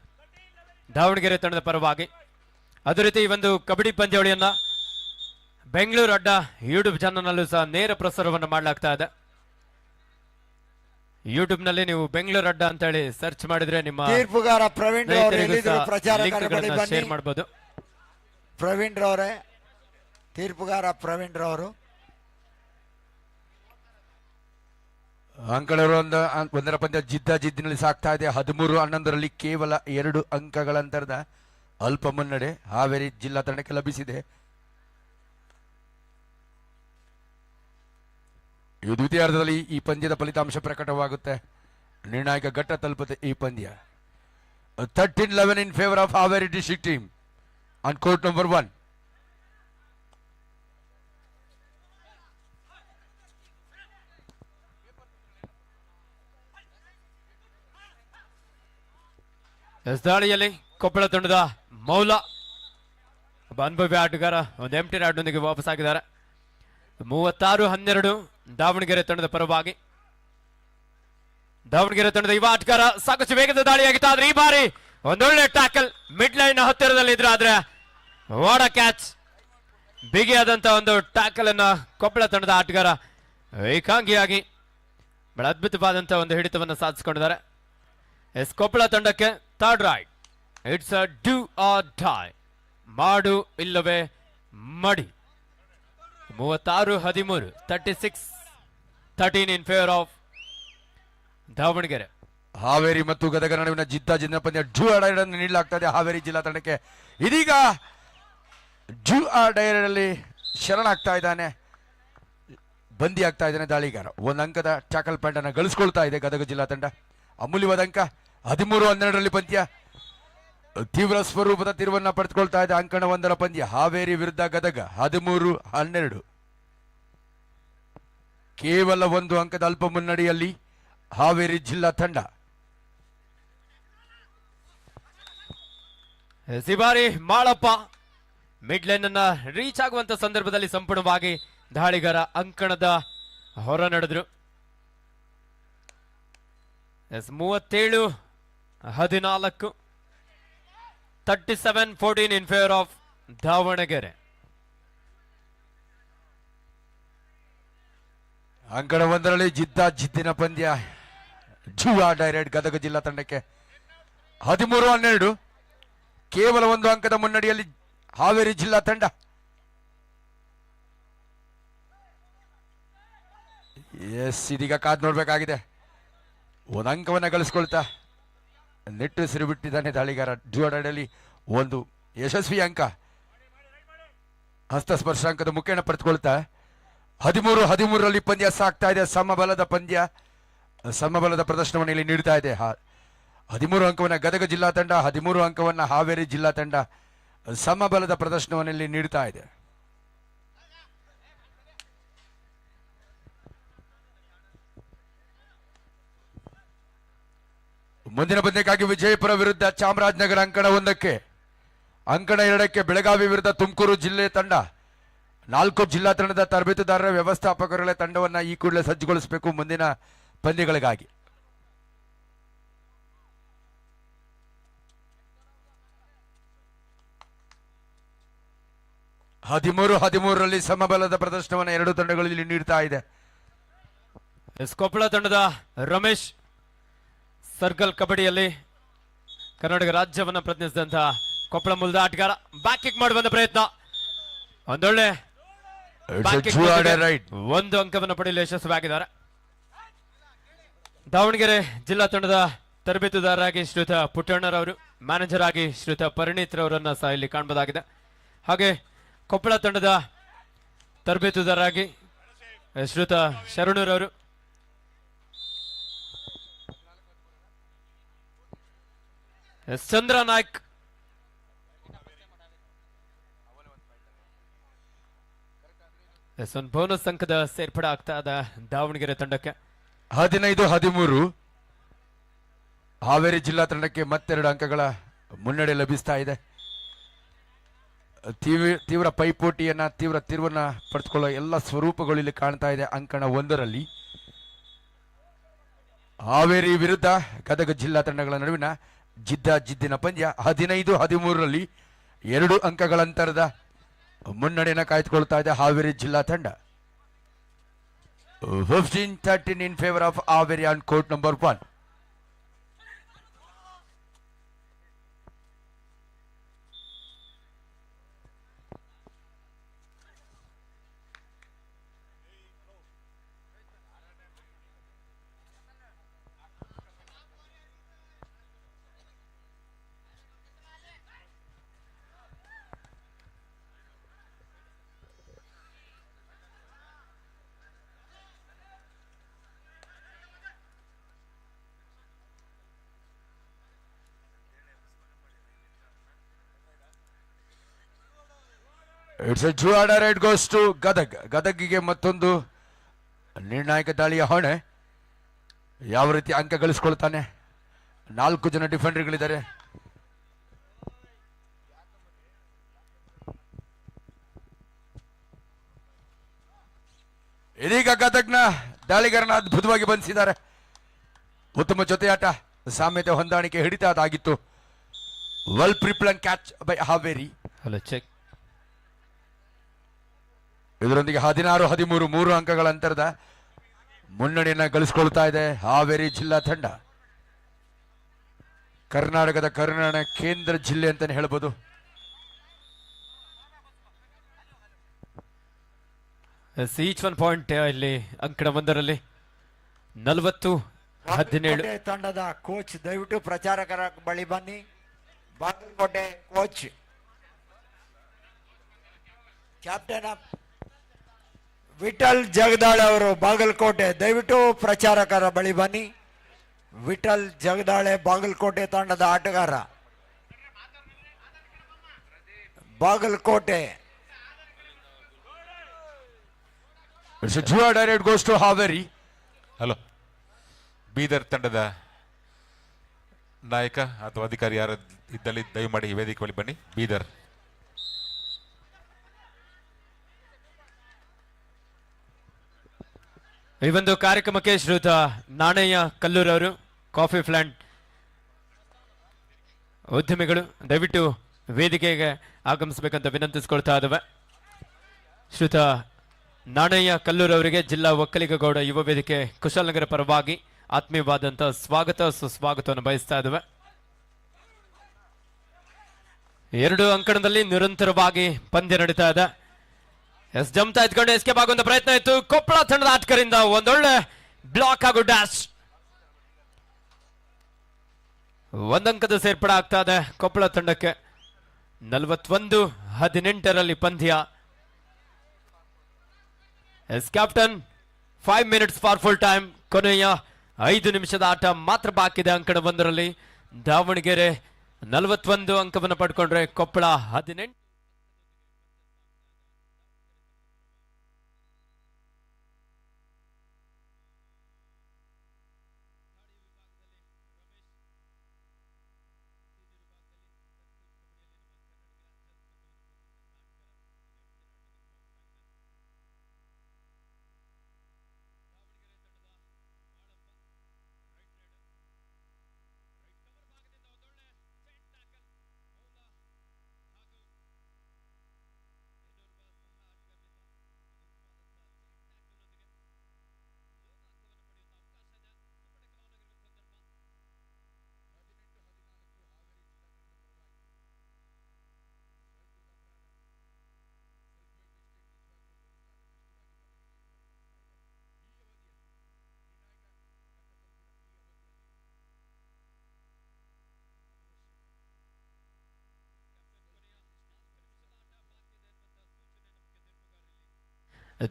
ದಾವಣಗೆರೆ ತಂಡದ ಪರವಾಗಿ. ಅದೇ ರೀತಿ ಈ ಒಂದು ಕಬಡ್ಡಿ ಪಂದ್ಯಾವಳಿಯನ್ನ ಬೆಂಗಳೂರು ಅಡ್ಡ ಯೂಟ್ಯೂಬ್ ಚಾನಲ್ನಲ್ಲೂ ಸಹ ನೇರ ಪ್ರಸಾರವನ್ನು ಮಾಡಲಾಗ್ತಾ ಇದೆ. ಯೂಟ್ಯೂಬ್ ನಲ್ಲಿ ನೀವು ಬೆಂಗಳೂರು ಅಡ್ಡ ಅಂತ ಹೇಳಿ ಸರ್ಚ್ ಮಾಡಿದ್ರೆ ನಿಮ್ಮ ತೀರ್ಪುಗಾರ ಪ್ರವೀಣ್ ರವರು ಎಲ್ಲಿದ್ರು ಪ್ರಚಾರ ಶೇರ್ ಮಾಡಬಹುದು. ಪ್ರವೀಣ್ ರವರೇ, ತೀರ್ಪುಗಾರ ಪ್ರವೀಣ್ ರವರು. ಅಂಕಣರು ಒಂದರ ಪಂದ್ಯ ಜಿದ್ದಾಜಿದ್ದಿನಲ್ಲಿ ಸಾಗ್ತಾ ಇದೆ. 13-11ರಲ್ಲಿ ಕೇವಲ 2 ಅಂಕಗಳ ಅಂತರದ ಅಲ್ಪ ಮುನ್ನಡೆ ಹಾವೇರಿ ಜಿಲ್ಲಾ ತಂಡಕ್ಕೆ ಲಭಿಸಿದೆ. ಈ ದ್ವಿತೀಯಾರ್ಧದಲ್ಲಿ ಈ ಪಂದ್ಯದ ಫಲಿತಾಂಶ ಪ್ರಕಟವಾಗುತ್ತೆ. ನಿರ್ಣಾಯಕ ಘಟ್ಟ ತಲುಪುತ್ತೆ ಈ ಪಂದ್ಯ. 13-11 ಇನ್ favour of Haveri district team on court number 1. ದಾಳಿಯಲ್ಲಿ ಕೊಪ್ಪಳ ತಂಡದ ಮೌಲ ಒಬ್ಬ ಅನುಭವಿ ಆಟಗಾರ ಒಂದು ಎಂಟಿ ರಾಡ್ನೊಂದಿಗೆ ವಾಪಸ್ ಆಗಿದ್ದಾರೆ. 36-12 ದಾವಣಗೆರೆ ತಂಡದ ಪರವಾಗಿ. ದಾವಣಗೆರೆ ತಂಡದ ಯುವ ಆಟಗಾರ ಸಾಕಷ್ಟು ವೇಗದ ದಾಳಿಯಾಗಿತ್ತು, ಆದ್ರೆ ಈ ಬಾರಿ ಒಂದೊಳ್ಳೆ ಟ್ಯಾಕಲ್ ಮಿಡ್ ಲೈನ್ ಹತ್ತಿರದಲ್ಲಿ ಇದ್ರು, ಆದ್ರೆ ವಾಡ ಕ್ಯಾಚ್, ಬಿಗಿಯಾದಂತ ಒಂದು ಟ್ಯಾಕಲ್ ಅನ್ನ ಕೊಪ್ಪಳ ತಂಡದ ಆಟಗಾರ ಏಕಾಂಗಿಯಾಗಿ ಬಹಳ ಅದ್ಭುತವಾದಂತಹ ಒಂದು ಹಿಡಿತವನ್ನು ಸಾಧಿಸಿಕೊಂಡಿದ್ದಾರೆ. ಎಸ್ ಕೊಪ್ಪಳ ತಂಡಕ್ಕೆ third right. It's a do or die, ಮಾಡು ಇಲ್ಲವೇ ಮಡಿ. 36-13, 36-13 ಇನ್ ಫೇವರ್ ಆಫ್ ದಾವಣಗೆರೆ. ಹಾವೇರಿ ಮತ್ತು ಗದಗ ನಡುವಿನ ಜಿದ್ದ ಪಂದ್ಯ ಡ್ಯೂ ಆರ್ ಡೈ ಅನ್ನು ನೀಡಲಾಗ್ತಾ ಇದೆ ಹಾವೇರಿ ಜಿಲ್ಲಾ ತಂಡಕ್ಕೆ. ಇದೀಗ ಡ್ಯೂ ಆರ್ ಡೈ ಅಲ್ಲಿ ಶರಣಾಗ್ತಾ ಇದ್ದಾನೆ, ಬಂದಿ ಆಗ್ತಾ ಇದ್ದಾನೆ ದಾಳಿಗಾರ. ಒಂದು ಅಂಕದ ಟ್ಯಾಕಲ್ ಪಾಯಿಂಟ್ ಅನ್ನು ಗಳಿಸ್ಕೊಳ್ತಾ ಇದೆ ಗದಗ ಜಿಲ್ಲಾ ತಂಡ. ಅಮೂಲ್ಯವಾದ ಅಂಕ. 13-12 ಪಂದ್ಯ ತೀವ್ರ ಸ್ವರೂಪದ ತಿರುವನ್ನ ಪಡೆದುಕೊಳ್ತಾ ಇದೆ. ಅಂಕಣ 1 ಪಂದ್ಯ ಹಾವೇರಿ ವಿರುದ್ಧ ಗದಗ 13-12. ಕೇವಲ 1 ಅಂಕದ ಅಲ್ಪ ಮುನ್ನಡೆಯಲ್ಲಿ ಹಾವೇರಿ ಜಿಲ್ಲಾ ತಂಡ. ಈ ಬಾರಿ ಮಾಳಪ್ಪ ಮಿಡ್ ಲೈನ್ ಅನ್ನ ರೀಚ್ ಆಗುವಂತ ಸಂದರ್ಭದಲ್ಲಿ ಸಂಪೂರ್ಣವಾಗಿ ದಾಳಿಗಾರ ಅಂಕಣದ ಹೊರ ನಡೆದ್ರು. 37-14, 37-14 ಇನ್ ಫೇವರ್ ಆಫ್ ದಾವಣಗೆರೆ. ಅಂಕಣ 1ರಲ್ಲಿ ಜಿದ್ದಿನ ಪಂದ್ಯ ಡ್ಯೂ ಆರ್ ಡೈ ಗದಗ ಜಿಲ್ಲಾ ತಂಡಕ್ಕೆ 13-12. ಕೇವಲ 1 ಅಂಕದ ಮುನ್ನಡೆಯಲ್ಲಿ ಹಾವೇರಿ ಜಿಲ್ಲಾ ತಂಡ. ಎಸ್, ಇದೀಗ ಕಾದ್ ನೋಡ್ಬೇಕಾಗಿದೆ. 1 ಅಂಕವನ್ನ ಗಳಿಸ್ಕೊಳ್ತಾ ನಿಟ್ಟುಸಿರು ಬಿಟ್ಟಿದ್ದಾನೆ ದಾಳಿಗಾರ. ಡ್ಯೂ ಆರ್ ಡೈಯಲ್ಲಿ 1 ಯಶಸ್ವಿ ಅಂಕ, ಹಸ್ತಸ್ಪರ್ಶಾಂಕದ ಮುಖೇನ ಪಡೆದುಕೊಳ್ತಾ 13-13ರಲ್ಲಿ ಪಂದ್ಯ ಸಾಕ್ತಾ ಇದೆ. ಸಮಬಲದ ಪಂದ್ಯ, ಸಮಬಲದ ಪ್ರದರ್ಶನವನ್ನು ಇಲ್ಲಿ ನೀಡ್ತಾ ಇದೆ. 13 ಅಂಕವನ್ನ ಗದಗ ಜಿಲ್ಲಾ ತಂಡ, 13 ಅಂಕವನ್ನ ಹಾವೇರಿ ಜಿಲ್ಲಾ ತಂಡ ಸಮಬಲದ ಪ್ರದರ್ಶನವನ್ನು ಇಲ್ಲಿ ನೀಡ್ತಾ ಇದೆ. ಮುಂದಿನ ಪಂದ್ಯಕ್ಕಾಗಿ ವಿಜಯಪುರ ವಿರುದ್ಧ ಚಾಮರಾಜನಗರ ಅಂಕಣ 1ಕ್ಕೆ, ಅಂಕಣ 2ಕ್ಕೆ ಬೆಳಗಾವಿ ವಿರುದ್ಧ ತುಮಕೂರು ಜಿಲ್ಲೆ ತಂಡ. 4 ಜಿಲ್ಲಾ ತಂಡದ ತರಬೇತುದಾರರ ವ್ಯವಸ್ಥಾಪಕರುಗಳ ತಂಡವನ್ನ ಈ ಕೂಡಲೇ ಸಜ್ಜುಗೊಳಿಸಬೇಕು ಮುಂದಿನ ಪಂದ್ಯಗಳಿಗಾಗಿ. ಹದಿಮೂರರಲ್ಲಿ ಸಮಬಲದ ಪ್ರದರ್ಶನವನ್ನು 2 ತಂಡಗಳು ಇಲ್ಲಿ ನೀಡ್ತಾ ಇದೆ. ಕೊಪ್ಪಳ ತಂಡದ ರಮೇಶ್ ಸರ್ಕಲ್ ಕಬಡ್ಡಿಯಲ್ಲಿ ಕರ್ನಾಟಕ ರಾಜ್ಯವನ್ನ ಪ್ರತಿನಿಧಿಸಿದಂತಹ ಕೊಪ್ಪಳ ಮೂಲದ ಆಟಗಾರ ಬ್ಯಾಕ್ ಕಿಕ್ ಮಾಡಿ ಬಂದ ಪ್ರಯತ್ನ, ಒಂದೊಳ್ಳೆ ರೈಟ್, 1 ಅಂಕವನ್ನು ಪಡೆಯಲು ಯಶಸ್ವಿಯಾಗಿದ್ದಾರೆ. ದಾವಣಗೆರೆ ಜಿಲ್ಲಾ ತಂಡದ ತರಬೇತುದಾರರಾಗಿ ಶ್ರೀಯುತ ಪುಟ್ಟಣ್ಣರವರು, ಮ್ಯಾನೇಜರ್ ಆಗಿ ಶ್ರೀಯುತ ಪರಿಣೀತ್ ರವರನ್ನ ಸಹ ಇಲ್ಲಿ ಕಾಣಬಹುದಾಗಿದೆ. ಹಾಗೆ ಕೊಪ್ಪಳ ತಂಡದ ತರಬೇತುದಾರರಾಗಿ ಶ್ರೀಯುತ ಶರಣರವರು, ಚಂದ್ರ ನಾಯ್ಕ್, ಒಂದು ಬೋನಸ್ ಅಂಕದ ಸೇರ್ಪಡೆ ಆಗ್ತಾ ಇದೆ ದಾವಣಗೆರೆ ತಂಡಕ್ಕೆ. 15-13 ಹಾವೇರಿ ಜಿಲ್ಲಾ ತಂಡಕ್ಕೆ ಮತ್ತೆರಡು ಅಂಕಗಳ ಮುನ್ನಡೆ ಲಭಿಸ್ತಾ ಇದೆ. ತೀವ್ರ ಪೈಪೋಟಿಯನ್ನ, ತೀವ್ರ ತಿರುವನ್ನ ಪಡೆದುಕೊಳ್ಳುವ ಎಲ್ಲ ಸ್ವರೂಪಗಳು ಇಲ್ಲಿ ಕಾಣ್ತಾ ಇದೆ. ಅಂಕಣ 1ರಲ್ಲಿ ಹಾವೇರಿ ವಿರುದ್ಧ ಗದಗ ಜಿಲ್ಲಾ ತಂಡಗಳ ನಡುವಿನ ಜಿದ್ದಿನ ಪಂದ್ಯ 15-13ರಲ್ಲಿ 2 ಅಂಕಗಳ ಅಂತರದ ಮುನ್ನಡೆಯನ್ನು ಕಾಯ್ದುಕೊಳ್ತಾ ಇದೆ ಹಾವೇರಿ ಜಿಲ್ಲಾ ತಂಡ. 15-13 in favour of Haveri on court number 1. It's a ಜುವಾಡ ರೈಟ್ ಗೋಸ್ ಟು ಗದಗ್. ಗದಗಿಗೆ ಮತ್ತೊಂದು ನಿರ್ಣಾಯಕ ದಾಳಿಯ ಹೊಣೆ. ಯಾವ ರೀತಿ ಅಂಕ ಗಳಿಸ್ಕೊಳ್ತಾನೆ. 4 ಜನ ಡಿಫೆಂಡರ್ಗಳಿದ್ದಾರೆ. ಇದೀಗ ಗದಗ್ನ ದಾಳಿಗಾರನ ಅದ್ಭುತವಾಗಿ ಬಂಧಿಸಿದ್ದಾರೆ. ಉತ್ತಮ ಜೊತೆಯಾಟ, ಸಾಮ್ಯತೆ, ಹೊಂದಾಣಿಕೆ, ಹಿಡಿತ ಅದಾಗಿತ್ತು. Well preplan catch by Haveri. Hello check. ಇದರೊಂದಿಗೆ 16-13 3 ಅಂಕಗಳ ಅಂತರದ ಮುನ್ನಡೆಯನ್ನ ಗಳಿಸಿಕೊಳ್ತಾ ಇದೆ ಹಾವೇರಿ ಜಿಲ್ಲಾ ತಂಡ. ಕರ್ನಾಟಕದ ಕರ್ನಾಟಕ ಕೇಂದ್ರ ಜಿಲ್ಲೆ ಅಂತಾನೆ ಹೇಳ್ಬೋದು. ಈಚ್ ಒನ್ ಪಾಯಿಂಟ್ ಇಲ್ಲಿ ಅಂಕಣ ಒಂದರಲ್ಲಿ 40-17. ತಂಡದ ಕೋಚ್ ದಯವಿಟ್ಟು ಪ್ರಚಾರಕರ ಬಳಿ ಬನ್ನಿ. Bagalkot coach captain of Vittal Jagadale ಅವರು ಬಾಗಲಕೋಟೆ, ದಯವಿಟ್ಟು ಪ್ರಚಾರಕರ ಬಳಿ ಬನ್ನಿ. ವಿಠಲ್ ಜಗದಾಳೆ ಬಾಗಲಕೋಟೆ ತಂಡದ ಆಟಗಾರ. Bagalkot direct goes to Haveri. Hello, Bidar ತಂಡದ ನಾಯಕ ಅಥವಾ ಅಧಿಕಾರಿ ಯಾರು ಇದ್ದಲ್ಲಿ ದಯಮಾಡಿ ಈ ವೇದಿಕೆ ಬಳಿ ಬನ್ನಿ. ಬೀದರ್. ಈ ಒಂದು ಕಾರ್ಯಕ್ರಮಕ್ಕೆ ಶ್ರೀಯುತ ನಾಣಯ್ಯ ಕಲ್ಲೂರವರು, ಕಾಫಿ ಪ್ಲಾಂಟ್ ಉದ್ಯಮಿಗಳು, ದಯವಿಟ್ಟು ವೇದಿಕೆಗೆ ಆಗಮಿಸಬೇಕಂತ ವಿನಂತಿಸಿಕೊಳ್ತಾ ಇದ್ದಾವೆ. ಶ್ರೀಯುತ ನಾಣಯ್ಯ ಕಲ್ಲೂರವರಿಗೆ ಜಿಲ್ಲಾ ಒಕ್ಕಲಿಗಗೌಡ ಯುವ ವೇದಿಕೆ ಕುಶಾಲನಗರ ಪರವಾಗಿ ಆತ್ಮೀಯವಾದಂಥ ಸ್ವಾಗತ ಸುಸ್ವಾಗತವನ್ನು ಬಯಸ್ತಾ ಇದ್ದಾವೆ. 2 ಅಂಕಣದಲ್ಲಿ ನಿರಂತರವಾಗಿ ಪಂದ್ಯ ನಡೀತಾ ಇದೆ. ಜಂಪ್ತಾ ಇದ್ಕೊಂಡು ಎಸ್ಕೇಪ್ ಆಗುವಂತ ಪ್ರಯತ್ನ ಇತ್ತು ಕೊಪ್ಪಳ ತಂಡದ ಆಟಗಾರರಿಂದ. ಒಂದೊಳ್ಳೆ ಬ್ಲಾಕ್ ಹಾಗೂ ಡ್ಯಾಶ್. 1 ಅಂಕದ ಸೇರ್ಪಡೆ ಆಗ್ತಾ ಇದೆ ಕೊಪ್ಪಳ ತಂಡಕ್ಕೆ. 41-18 ಪಂದ್ಯ. Yes captain 5 minutes for full time. ಕೊನೆಯ 5 ನಿಮಿಷದ ಆಟ ಮಾತ್ರ ಬಾಕಿ ಇದೆ ಅಂಕಣ ಒಂದರಲ್ಲಿ. ದಾವಣಗೆರೆ 41 ಅಂಕವನ್ನು ಪಡ್ಕೊಂಡ್ರೆ ಕೊಪ್ಪಳ 18.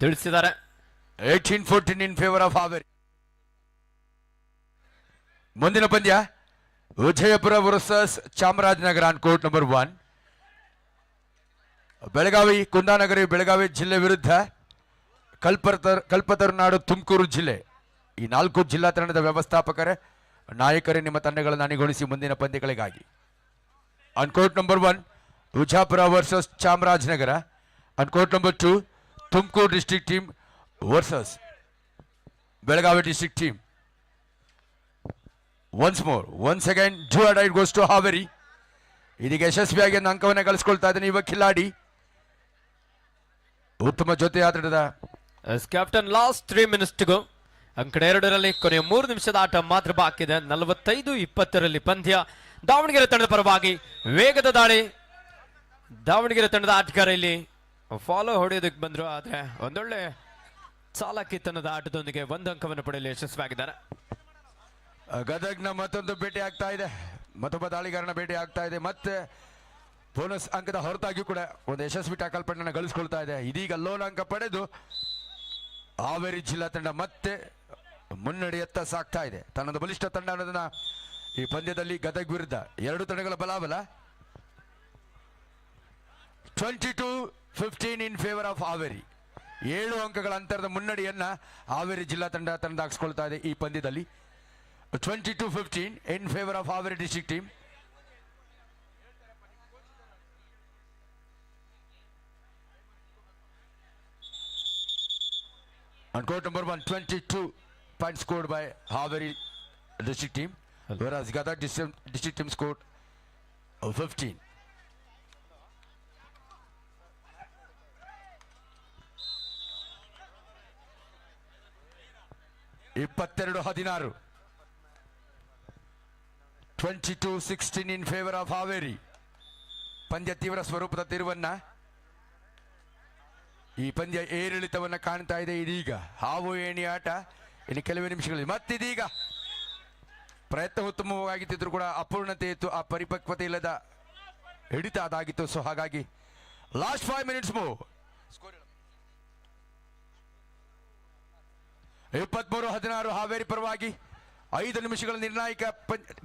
ತಿಳಿಸಿದ್ದಾರೆ. 18-14 ಇನ್ ಫೇವರ್ ಆಫ್ ಹಾವೇರಿ. ಮುಂದಿನ ಪಂದ್ಯ Vijayapura versus Chamarajanagar on court number 1. Belagavi Kundanagari Belagavi ಜಿಲ್ಲೆ ವಿರುದ್ಧ ಕಲ್ಪತರುನಾಡು ತುಮಕೂರು ಜಿಲ್ಲೆ. ಈ 4 ಜಿಲ್ಲಾ ತಂಡದ ವ್ಯವಸ್ಥಾಪಕರೇ ನಾಯಕರೇ ನಿಮ್ಮ ತಂಡಗಳನ್ನು ಅಣಿಗೊಳಿಸಿ ಮುಂದಿನ ಪಂದ್ಯಗಳಿಗಾಗಿ. On court number 1 Vijayapura versus Chamarajanagar. On court number 2 Tumakuru district team versus Belagavi district team. once again do or die goes to Haveri. ಇದೀಗ ಯಶಸ್ವಿಯಾಗಿ ಒಂದು ಅಂಕವನ್ನು ಗಳಿಸಿಕೊಳ್ತಾ ಇದ್ದಾನೆ ಯುವ ಕಿಲಾಡಿ. ಉತ್ತಮ ಜೊತೆ ಆಟದ captain. Last 3 minutes to go. ಅಂಕಣ 2ರಲ್ಲಿ ಕೊನೆಯ 3 ನಿಮಿಷದ ಆಟ ಮಾತ್ರ ಬಾಕಿ ಇದೆ. 45-20 ಪಂದ್ಯ. ದಾವಣಗೆರೆ ತಂಡದ ಪರವಾಗಿ ವೇಗದ ದಾಳಿ. ದಾವಣಗೆರೆ ತಂಡದ ಆಟಗಾರ ಇಲ್ಲಿ ಫಾಲೋ ಹೊಡೆಯೋದಕ್ಕೆ ಬಂದ್ರು, ಆದ್ರೆ ಒಂದೊಳ್ಳೆ ಚಾಲಾಕಿತನದ ಆಟದೊಂದಿಗೆ 1 ಅಂಕವನ್ನು ಪಡೆಯಲು ಯಶಸ್ವಿಯಾಗಿದ್ದಾರೆ. ಗದಗ್ನ ಮತ್ತೊಂದು ಭೇಟಿ ಆಗ್ತಾ ಇದೆ, ಮತ್ತೊಬ್ಬ ದಾಳಿಗಾರನ ಭೇಟಿ ಆಗ್ತಾ ಇದೆ. ಮತ್ತೆ ಬೋನಸ್ ಅಂಕದ ಹೊರತಾಗಿ ಕೂಡ ಒಂದು ಯಶಸ್ವಿ ಟ್ಯಾಕಲ್ ಪಂಡನ್ನು ಗಳಿಸಿಕೊಳ್ತಾ ಇದೆ. ಇದೀಗ ಲೋನ್ ಅಂಕ ಪಡೆದು ಹಾವೇರಿ ಜಿಲ್ಲಾ ತಂಡ ಮತ್ತೆ ಮುನ್ನಡೆಯತ್ತ ಸಾಗ್ತಾ ಇದೆ. ತನ್ನದು ಬಲಿಷ್ಠ ತಂಡ ಅನ್ನೋದನ್ನ ಈ ಪಂದ್ಯದಲ್ಲಿ ಗದಗ್ ವಿರುದ್ಧ 2 ತಂಡಗಳ ಬಲಾಬಲ. 22-15 ಇನ್ ಫೇವರ್ ಆಫ್ ಹಾವೇರಿ. 7 ಅಂಕಗಳ ಅಂತರದ ಮುನ್ನಡೆಯನ್ನ ಹಾವೇರಿ ಜಿಲ್ಲಾ ತಂಡ ತಂದಾಗಿಸ್ಕೊಳ್ತಾ ಇದೆ ಈ ಪಂದ್ಯದಲ್ಲಿ. 22-15 in favor of Haveri district team. On court number 1, 22 points scored by Haveri district team, whereas Gadag district team scored 15. ಇಪ್ಪತ್ತೆರಡು 16 22-16 in favor of Haveri. ಪಂದ್ಯ ತೀವ್ರ ಸ್ವರೂಪದ ತಿರುವನ್ನ, ಈ ಪಂದ್ಯ ಏರಿಳಿತವನ್ನ ಕಾಣ್ತಾ ಇದೆ. ಇದೀಗ ಹಾವು ಏಣಿ ಆಟ ಇನ್ನು ಕೆಲವೇ ನಿಮಿಷಗಳಲ್ಲಿ. ಮತ್ತಿದೀಗ ಪ್ರಯತ್ನ ಉತ್ತಮವಾಗಿದ್ದರೂ ಕೂಡ ಅಪೂರ್ಣತೆ ಇತ್ತು, ಆ ಪರಿಪಕ್ವತೆ ಇಲ್ಲದ ಹಿಡಿತ ಅದಾಗಿತ್ತು. ಸೊ ಹಾಗಾಗಿ ಲಾಸ್ಟ್ 5 minutes ಮೂವ್. 23-16 ಹಾವೇರಿ ಪರವಾಗಿ 5 ನಿಮಿಷಗಳ ನಿರ್ಣಾಯಕ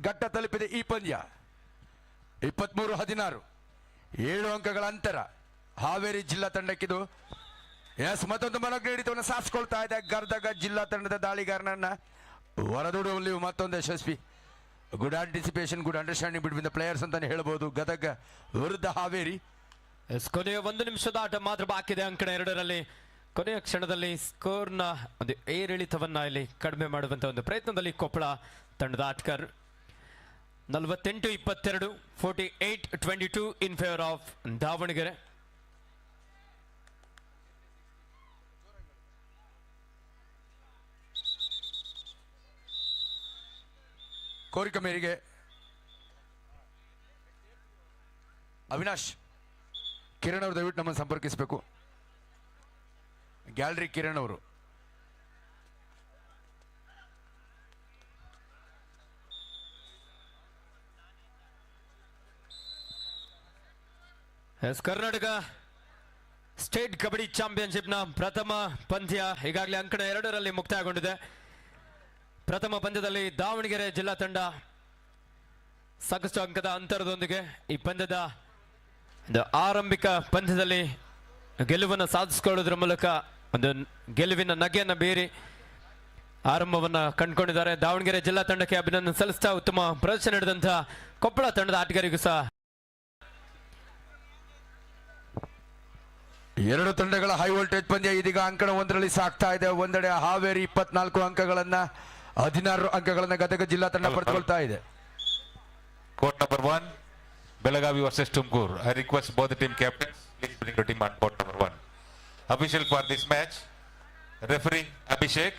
ಘಟ್ಟ ತಲುಪಿದೆ ಈ ಪಂದ್ಯ. 23-16 7 ಅಂಕಗಳ ಅಂತರ ಹಾವೇರಿ ಜಿಲ್ಲಾ ತಂಡಕ್ಕಿದು. ಎಸ್, ಮತ್ತೊಂದು ಮನೋಜ್ಞ ಹಿಡಿತವನ್ನು ಸಾಧಿಸಿಕೊಳ್ತಾ ಇದೆ ಗದಗ ಜಿಲ್ಲಾ ತಂಡದ ದಾಳಿಗಾರನನ್ನ ಹೊರದೂಡುವಲ್ಲಿ ಮತ್ತೊಂದು ಯಶಸ್ವಿ. Good anticipation, good understanding between the players ಅಂತಾನೆ ಹೇಳ್ಬೋದು ಗದಗ ವಿರುದ್ಧ ಹಾವೇರಿ. ಕೊನೆಯ 1 ನಿಮಿಷದ ಆಟ ಮಾತ್ರ ಬಾಕಿ ಇದೆ ಅಂಕಣ 2ರಲ್ಲಿ. ಕೊನೆಯ ಕ್ಷಣದಲ್ಲಿ ಸ್ಕೋರ್ನ ಒಂದು ಏರಿಳಿತವನ್ನ ಇಲ್ಲಿ ಕಡಿಮೆ ಮಾಡುವಂತ ಒಂದು ಪ್ರಯತ್ನದಲ್ಲಿ ಕೊಪ್ಪಳ ತಂಡದ ಆಟಗಾರ್. 48-22 48-22 ಇನ್ ಫೇವರ್ ಆಫ್ ದಾವಣಗೆರೆ. ಕೋರಿಕೆ ಮೇರೆಗೆ ಅವಿನಾಶ್ ಕಿರಣ್ ಅವರು ದಯವಿಟ್ಟು ನಮ್ಮನ್ನು ಸಂಪರ್ಕಿಸಬೇಕು. ಗ್ಯಾಲರಿ ಕಿರಣ್ ಅವರು. ಕರ್ನಾಟಕ ಸ್ಟೇಟ್ ಕಬಡ್ಡಿ ಚಾಂಪಿಯನ್ಶಿಪ್ನ ಪ್ರಥಮ ಪಂದ್ಯ ಈಗಾಗಲೇ ಅಂಕಣ 2ರಲ್ಲಿ ಮುಕ್ತಾಯಗೊಂಡಿದೆ. ಪ್ರಥಮ ಪಂದ್ಯದಲ್ಲಿ ದಾವಣಗೆರೆ ಜಿಲ್ಲಾ ತಂಡ ಸಾಕಷ್ಟು ಅಂಕದ ಅಂತರದೊಂದಿಗೆ ಈ ಪಂದ್ಯದ ಆರಂಭಿಕ ಪಂದ್ಯದಲ್ಲಿ ಗೆಲುವನ್ನು ಸಾಧಿಸಿಕೊಳ್ಳುವುದರ ಮೂಲಕ ಒಂದು ಗೆಲುವಿನ ನಗೆಯನ್ನು ಬೀರಿ ಆರಂಭವನ್ನು ಕಂಡುಕೊಂಡಿದ್ದಾರೆ. ದಾವಣಗೆರೆ ಜಿಲ್ಲಾ ತಂಡಕ್ಕೆ ಅಭಿನಂದನೆ ಸಲ್ಲಿಸ್ತಾ ಉತ್ತಮ ಪ್ರದರ್ಶನ ನೀಡಿದಂತಹ ಕೊಪ್ಪಳ ತಂಡದ ಆಟಗಾರರಿಗೂ ಸಹ. ಎರಡು ತಂಡಗಳ ಹೈ ವೋಲ್ಟೇಜ್ ಪಂದ್ಯ ಇದೀಗ ಅಂಕಣ 1ರಲ್ಲಿ ಸಾಗ್ತಾ ಇದೆ. ಒಂದೆಡೆ ಹಾವೇರಿ 24 ಅಂಕಗಳನ್ನ 16 ಅಂಕಗಳನ್ನ ಗದಗ ಜಿಲ್ಲಾ ತಂಡ ಪಡೆದುಕೊಳ್ತಾ ಇದೆ. Court number 1, Belagavi versus Tumkur. I request both the team captains, please bring your team on court number 1. Official for this match, referee Abhishek,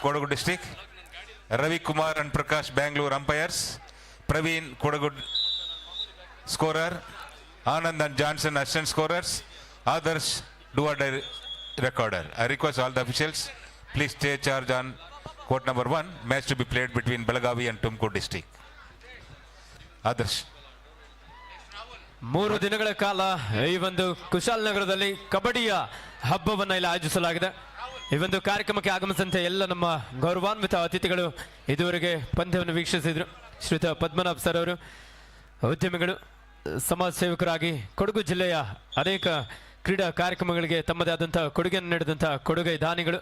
Kodagu district. Ravi Kumar and Prakash Bangalore umpires. Praveen Kodagu scorer. Anand and Johnson assistant scorers. Others do a recorder. I request all the officials, please take charge on court number 1. Match to be played between Belagavi and Tumkur district. Others. 3 ದಿನಗಳ ಕಾಲ ಈ ಒಂದು ಕುಶಾಲನಗರದಲ್ಲಿ ಕಬಡ್ಡಿಯ ಹಬ್ಬವನ್ನು ಇಲ್ಲಿ ಆಯೋಜಿಸಲಾಗಿದೆ. ಈ ಒಂದು ಕಾರ್ಯಕ್ರಮಕ್ಕೆ ಆಗಮಿಸಿದಂತೆ ಎಲ್ಲ ನಮ್ಮ ಗೌರವಾನ್ವಿತ ಅತಿಥಿಗಳು ಇದುವರೆಗೆ ಪಂದ್ಯವನ್ನು ವೀಕ್ಷಿಸಿದ್ರು. ಶ್ರೀಯುತ ಪದ್ಮನಾಭ್ ಸರ್ ಅವರು ಉದ್ಯಮಿಗಳು, ಸಮಾಜ ಸೇವಕರಾಗಿ ಕೊಡಗು ಜಿಲ್ಲೆಯ ಅನೇಕ ಕ್ರೀಡಾ ಕಾರ್ಯಕ್ರಮಗಳಿಗೆ ತಮ್ಮದೇ ಆದಂತಹ ಕೊಡುಗೆಯನ್ನು ನೀಡಿದಂತಹ ಕೊಡುಗೆ ದಾನಿಗಳು,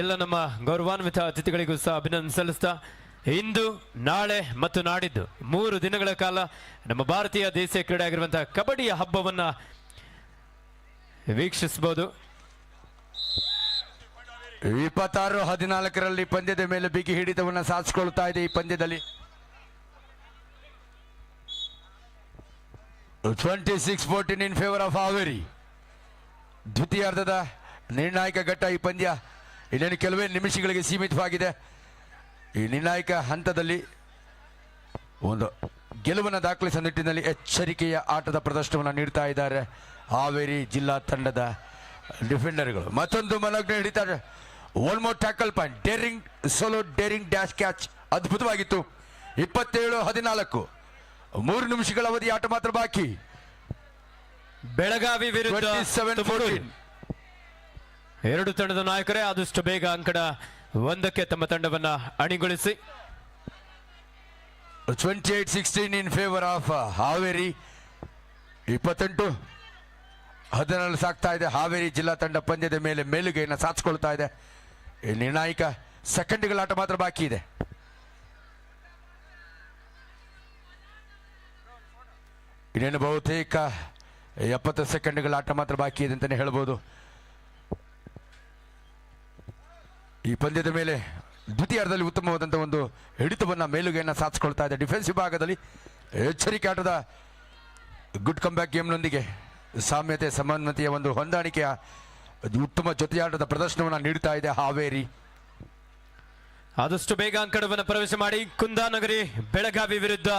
ಎಲ್ಲ ನಮ್ಮ ಗೌರವಾನ್ವಿತ ಅತಿಥಿಗಳಿಗೂ ಸಹ ಅಭಿನಂದನೆ ಸಲ್ಲಿಸ್ತಾ ಇಂದು ನಾಳೆ ಮತ್ತು ನಾಡಿದ್ದು 3 ದಿನಗಳ ಕಾಲ ನಮ್ಮ ಭಾರತೀಯ ದೇಶೀಯ ಕ್ರೀಡೆ ಆಗಿರುವಂತಹ ಕಬಡ್ಡಿಯ ಹಬ್ಬವನ್ನ ವೀಕ್ಷಿಸಬಹುದು. 26-14ರಲ್ಲಿ ಪಂದ್ಯದ ಮೇಲೆ ಬಿಗಿ ಹಿಡಿತವನ್ನು ಸಾಧಿಸಿಕೊಳ್ತಾ ಇದೆ. ಈ ಪಂದ್ಯದಲ್ಲಿ 26-14 ಇನ್ ಫೇವರ್ ಆಫ್ ಹಾವೇರಿ. ದ್ವಿತೀಯಾರ್ಧದ ನಿರ್ಣಾಯಕ ಘಟ್ಟ ಈ ಪಂದ್ಯ ಇನ್ನೇನು ಕೆಲವೇ ನಿಮಿಷಗಳಿಗೆ ಸೀಮಿತವಾಗಿದೆ. ಈ ನಿರ್ಣಾಯಕ ಹಂತದಲ್ಲಿ ಒಂದು ಗೆಲುವನ್ನು ದಾಖಲಿಸುವ ನಿಟ್ಟಿನಲ್ಲಿ ಎಚ್ಚರಿಕೆಯ ಆಟದ ಪ್ರದರ್ಶನವನ್ನು ನೀಡ್ತಾ ಇದ್ದಾರೆ ಹಾವೇರಿ ಜಿಲ್ಲಾ ತಂಡದ ಡಿಫೆಂಡರ್ಗಳು. ಮತ್ತೊಂದು ಮನೋಜ್ಞ ಹಿಡಿತಾರೆ. One more tackle point, daring solo daring dash catch ಅದ್ಭುತವಾಗಿತ್ತು. 27-14 3 ನಿಮಿಷಗಳ ಅವಧಿ ಆಟ ಮಾತ್ರ ಬಾಕಿ. ಬೆಳಗಾವಿ ವಿರುದ್ಧ 27-14 ಎರಡು ತಂಡದ ನಾಯಕರೇ ಆದಷ್ಟು ಬೇಗ ಅಂಕಣ 1ಕ್ಕೆ ತಮ್ಮ ತಂಡವನ್ನ ಅಣಿಗೊಳಿಸಿ. 28-16 ಇನ್ ಫೇವರ್ ಆಫ್ ಹಾವೇರಿ. 28-14 ಸಾಗ್ತಾ ಇದೆ. ಹಾವೇರಿ ಜಿಲ್ಲಾ ತಂಡ ಪಂದ್ಯದ ಮೇಲೆ ಮೇಲುಗೈಯನ್ನು ಸಾಧಿಸಿಕೊಳ್ತಾ ಇದೆ. ಈ ನಿರ್ಣಾಯಕ ಸೆಕೆಂಡ್ಗಳ ಆಟ ಮಾತ್ರ ಬಾಕಿ ಇದೆ. ಇನ್ನೇನು ಬಹುತೇಕ 70 ಸೆಕೆಂಡ್ಗಳ ಆಟ ಮಾತ್ರ ಬಾಕಿ ಇದೆ ಅಂತಲೇ ಹೇಳ್ಬೋದು. ಈ ಪಂದ್ಯದ ಮೇಲೆ ದ್ವಿತೀಯಾರ್ಧದಲ್ಲಿ ಉತ್ತಮವಾದಂಥ ಒಂದು ಹಿಡಿತವನ್ನು ಮೇಲುಗೆಯನ್ನು ಸಾಧಿಸ್ಕೊಳ್ತಾ ಇದೆ. ಡಿಫೆನ್ಸಿವ್ ಭಾಗದಲ್ಲಿ ಎಚ್ಚರಿಕೆ ಆಟದ ಗುಡ್ ಕಂಬ್ಯಾಕ್ ಗೇಮ್ನೊಂದಿಗೆ ಸಾಮ್ಯತೆ ಸಮನ್ವತೆಯ ಒಂದು ಹೊಂದಾಣಿಕೆಯ ಉತ್ತಮ ಜೊತೆಯಾಟದ ಪ್ರದರ್ಶನವನ್ನು ನೀಡ್ತಾ ಇದೆ ಹಾವೇರಿ. ಆದಷ್ಟು ಬೇಗ ಅಂಕಣವನ್ನು ಪ್ರವೇಶ ಮಾಡಿ ಕುಂದಾನಗರಿ ಬೆಳಗಾವಿ ವಿರುದ್ಧ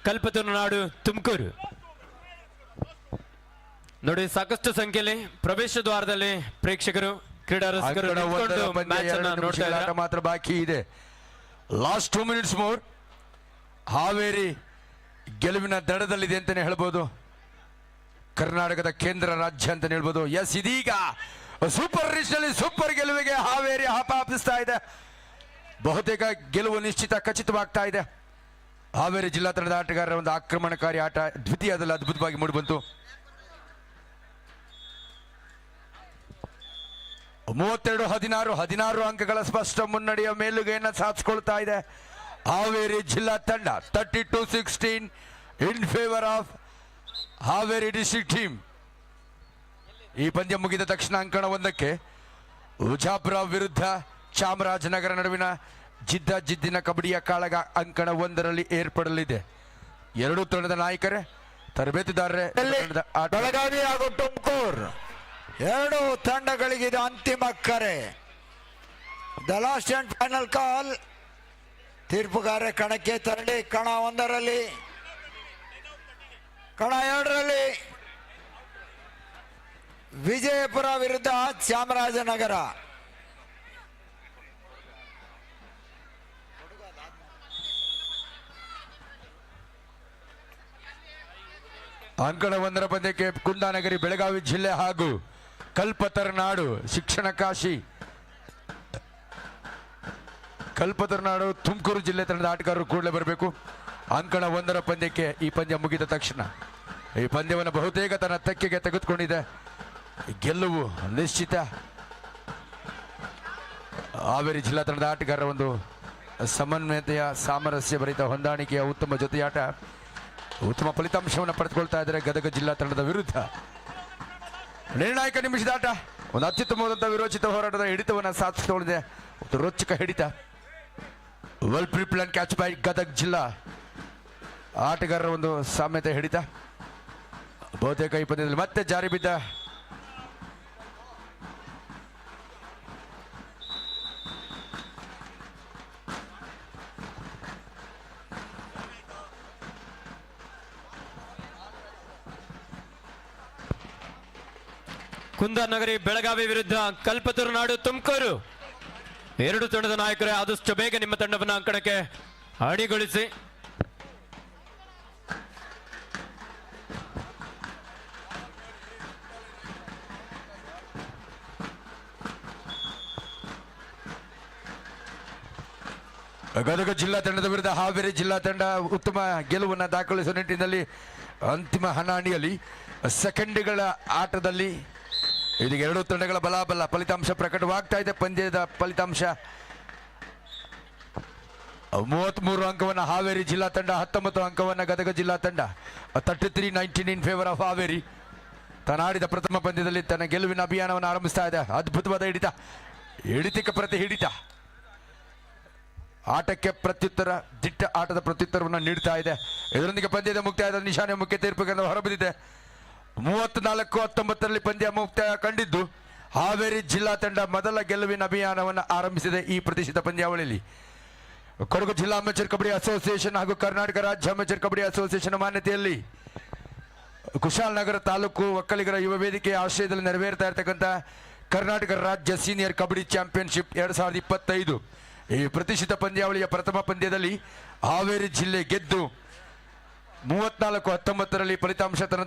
ಕಲ್ಪತರು ನಾಡು ತುಮಕೂರು. ನೋಡಿ, ಸಾಕಷ್ಟು ಸಂಖ್ಯೆಯಲ್ಲಿ ಪ್ರವೇಶ ದ್ವಾರದಲ್ಲಿ ಪ್ರೇಕ್ಷಕರು ಕ್ರೀಡಾ ರಸಿಕರು ಅಂಕಣ ಒಂದರ ನಿಂತ್ಕೊಂಡು ಪಂದ್ಯ, ಮ್ಯಾಚ್ ಅನ್ನ 2 ನೋಡ್ತಾ ನಿಮಿಷಗಳ ಆಟ ಇದ್ದಾರೆ. ಮಾತ್ರ ಬಾಕಿ ಇದೆ. Last 2 minutes more. ಹಾವೇರಿ ಗೆಲುವಿನ ದಡದಲ್ಲಿದೆ ಅಂತಾನೆ ಹೇಳ್ಬೋದು. ಕರ್ನಾಟಕದ ಕೇಂದ್ರ ರಾಜ್ಯ ಅಂತಾನೆ ಹೇಳ್ಬೋದು. ಎಸ್, ಇದೀಗ ಸೂಪರ್ ರಿಚ್ನಲ್ಲಿ ಸೂಪರ್ ಗೆಲುವಿಗೆ ಹಾವೇರಿ ಹಪಾಪಿಸ್ತಾ ಇದೆ. ಬಹುತೇಕ ಗೆಲುವು ನಿಶ್ಚಿತ, ಖಚಿತವಾಗ್ತಾ ಇದೆ. ಹಾವೇರಿ ಜಿಲ್ಲಾ ತಂಡದ ಆಟಗಾರರ ಒಂದು ಆಕ್ರಮಣಕಾರಿ ಆಟ ದ್ವಿತೀಯದಲ್ಲಿ ಅದ್ಭುತವಾಗಿ ಮೂಡಿಬಂತು. 32-16 ಅಂಕಗಳ ಸ್ಪಷ್ಟ ಮುನ್ನಡೆಯ ಮೇಲುಗೆಯನ್ನು ಸಾಧಿಸಿಕೊಳ್ತಾ ಇದೆ ಹಾವೇರಿ ಜಿಲ್ಲಾ ತಂಡ. 32-16 ಇನ್ favour of Haveri district team. ಈ ಪಂದ್ಯ ಮುಗಿದ ತಕ್ಷಣ ಅಂಕಣ ಒಂದಕ್ಕೆ ಉಜಾಪುರ ವಿರುದ್ಧ ಚಾಮರಾಜನಗರ ನಡುವಿನ ಜಿದ್ದಿನ ಕಬಡ್ಡಿಯ ಕಾಳಗ ಅಂಕಣ ಒಂದರಲ್ಲಿ ಏರ್ಪಡಲಿದೆ. ಎರಡೂ ತಂಡದ ನಾಯಕರೇ, ತರಬೇತುದಾರರೇ, ತಂಡದ ಆಟ ಬೆಳಗಾವಿ ಹಾಗೂ ತುಮಕೂರು ಎರಡು ತಂಡಗಳಿಗೆ ಇದು ಅಂತಿಮ ಕರೆ. The last and final call. ತೀರ್ಪುಗಾರ ಕಣಕ್ಕೆ ತೆರಳಿ ಕಣ ಒಂದರಲ್ಲಿ, ಕಣ ಎರಡರಲ್ಲಿ ವಿಜಯಪುರ ವಿರುದ್ಧ ಚಾಮರಾಜನಗರ. ಅಂಕಣ ಒಂದರ ಪಂದ್ಯಕ್ಕೆ ಕುಂದಾನಗರಿ ಬೆಳಗಾವಿ ಜಿಲ್ಲೆ ಹಾಗೂ ಕಲ್ಪತರುನಾಡು ಶಿಕ್ಷಣ ಕಾಶಿ ಕಲ್ಪತರುನಾಡು ತುಮಕೂರು ಜಿಲ್ಲೆ ತಂಡದ ಆಟಗಾರರು ಕೂಡಲೇ ಬರಬೇಕು. ಅಂಕಣ ಒಂದರ ಪಂದ್ಯಕ್ಕೆ ಈ ಪಂದ್ಯ ಮುಗಿದ ತಕ್ಷಣ ಈ ಪಂದ್ಯವನ್ನು ಬಹುತೇಕ ತನ್ನ ತೆಕ್ಕೆಗೆ ತೆಗೆದುಕೊಂಡಿದೆ. ಗೆಲುವು ನಿಶ್ಚಿತ. ಹಾವೇರಿ ಜಿಲ್ಲಾ ತಂಡದ ಆಟಗಾರರ ಒಂದು ಸಮನ್ವಯತೆಯ ಸಾಮರಸ್ಯ ಭರಿತ ಹೊಂದಾಣಿಕೆಯ ಉತ್ತಮ ಜೊತೆಯಾಟ ಉತ್ತಮ ಫಲಿತಾಂಶವನ್ನು ಪಡೆದುಕೊಳ್ತಾ ಇದ್ದಾರೆ ಗದಗ ಜಿಲ್ಲಾ ತಂಡದ ವಿರುದ್ಧ. ನಿರ್ಣಾಯಕ ನಿಮಿಷದ ಆಟ, ಒಂದು ಅತ್ಯುತ್ತಮವಾದಂಥ ವಿರೋಚಿತ ಹೋರಾಟದ ಹಿಡಿತವನ್ನು ಸಾಧಿಸಿಕೊಂಡಿದೆ. ಒಂದು ರೋಚಕ ಹಿಡಿತ. ವೆಲ್ ಪ್ರಿಪ್ಲಾನ್ ಕ್ಯಾಚ್ ಬೈ ಗದಗ ಜಿಲ್ಲಾ ಆಟಗಾರರ ಒಂದು ಸಾಮ್ಯತೆ ಹಿಡಿತ. ಬಹುತೇಕ ಈ ಪಂದ್ಯದಲ್ಲಿ ಮತ್ತೆ ಜಾರಿ ಬಿದ್ದ ಕುಂದಾನಗರಿ ಬೆಳಗಾವಿ ವಿರುದ್ಧ ಕಲ್ಪತರು ನಾಡು ತುಮಕೂರು. ಎರಡು ತಂಡದ ನಾಯಕರೇ, ಆದಷ್ಟು ಬೇಗ ನಿಮ್ಮ ತಂಡವನ್ನು ಅಂಕಣಕ್ಕೆ ಅಣಿಗೊಳಿಸಿ. ಗದಗ ಜಿಲ್ಲಾ ತಂಡದ ವಿರುದ್ಧ ಹಾವೇರಿ ಜಿಲ್ಲಾ ತಂಡ ಉತ್ತಮ ಗೆಲುವನ್ನು ದಾಖಲಿಸುವ ನಿಟ್ಟಿನಲ್ಲಿ ಅಂತಿಮ ಹಣಾಣಿಯಲ್ಲಿ ಸೆಕೆಂಡ್ಗಳ ಆಟದಲ್ಲಿ ಇದೀಗ ಎರಡೂ ತಂಡಗಳ ಬಲಾಬಲ ಫಲಿತಾಂಶ ಪ್ರಕಟವಾಗ್ತಾ ಇದೆ. ಪಂದ್ಯದ ಫಲಿತಾಂಶ 33 ಅಂಕವನ್ನು ಹಾವೇರಿ ಜಿಲ್ಲಾ ತಂಡ, 19 ಅಂಕವನ್ನು ಗದಗ ಜಿಲ್ಲಾ ತಂಡ. 33-19 ಇನ್ ಫೇವರ್ ಆಫ್ ಹಾವೇರಿ. ತನ್ನಾಡಿದ ಪ್ರಥಮ ಪಂದ್ಯದಲ್ಲಿ ತನ್ನ ಗೆಲುವಿನ ಅಭಿಯಾನವನ್ನು ಆರಂಭಿಸ್ತಾ ಇದೆ. ಅದ್ಭುತವಾದ ಹಿಡಿತ, ಹಿಡಿತಕ್ಕೆ ಪ್ರತಿ ಹಿಡಿತ, ಆಟಕ್ಕೆ ಪ್ರತ್ಯುತ್ತರ, ದಿಟ್ಟ ಆಟದ ಪ್ರತ್ಯುತ್ತರವನ್ನು ನೀಡ್ತಾ ಇದೆ. ಇದರೊಂದಿಗೆ ಪಂದ್ಯದ ಮುಕ್ತಾಯದ ನಿಶಾನೆ ಮುಖ್ಯ ತೀರ್ಪುಗಳನ್ನು ಹೊರಬಿದ್ದಿದೆ. 34-19 ಪಂದ್ಯ ಮುಕ್ತಾಯ ಕಂಡಿದ್ದು ಹಾವೇರಿ ಜಿಲ್ಲಾ ತಂಡ ಮೊದಲ ಗೆಲುವಿನ ಅಭಿಯಾನವನ್ನು ಆರಂಭಿಸಿದೆ. ಈ ಪ್ರತಿಷ್ಠಿತ ಪಂದ್ಯಾವಳಿಯಲ್ಲಿ ಕೊಡಗು ಜಿಲ್ಲಾ ಅಮೇಚರ್ ಕಬಡ್ಡಿ ಅಸೋಸಿಯೇಷನ್ ಹಾಗೂ ಕರ್ನಾಟಕ ರಾಜ್ಯ ಅಮೇಚರ್ ಕಬಡ್ಡಿ ಅಸೋಸಿಯೇಷನ್ ಮಾನ್ಯತೆಯಲ್ಲಿ ಕುಶಾಲನಗರ ತಾಲೂಕು ಒಕ್ಕಲಿಗರ ಯುವ ವೇದಿಕೆಯ ಆಶ್ರಯದಲ್ಲಿ ನೆರವೇರ್ತಾ ಇರತಕ್ಕಂಥ ಕರ್ನಾಟಕ ರಾಜ್ಯ ಸೀನಿಯರ್ ಕಬಡ್ಡಿ ಚಾಂಪಿಯನ್ಶಿಪ್ 2025 ಈ ಪ್ರತಿಷ್ಠಿತ ಪಂದ್ಯಾವಳಿಯ ಪ್ರಥಮ ಪಂದ್ಯದಲ್ಲಿ ಹಾವೇರಿ ಜಿಲ್ಲೆ ಗೆದ್ದು 34-19 ಫಲಿತಾಂಶ ತನ್ನದಾಗಿ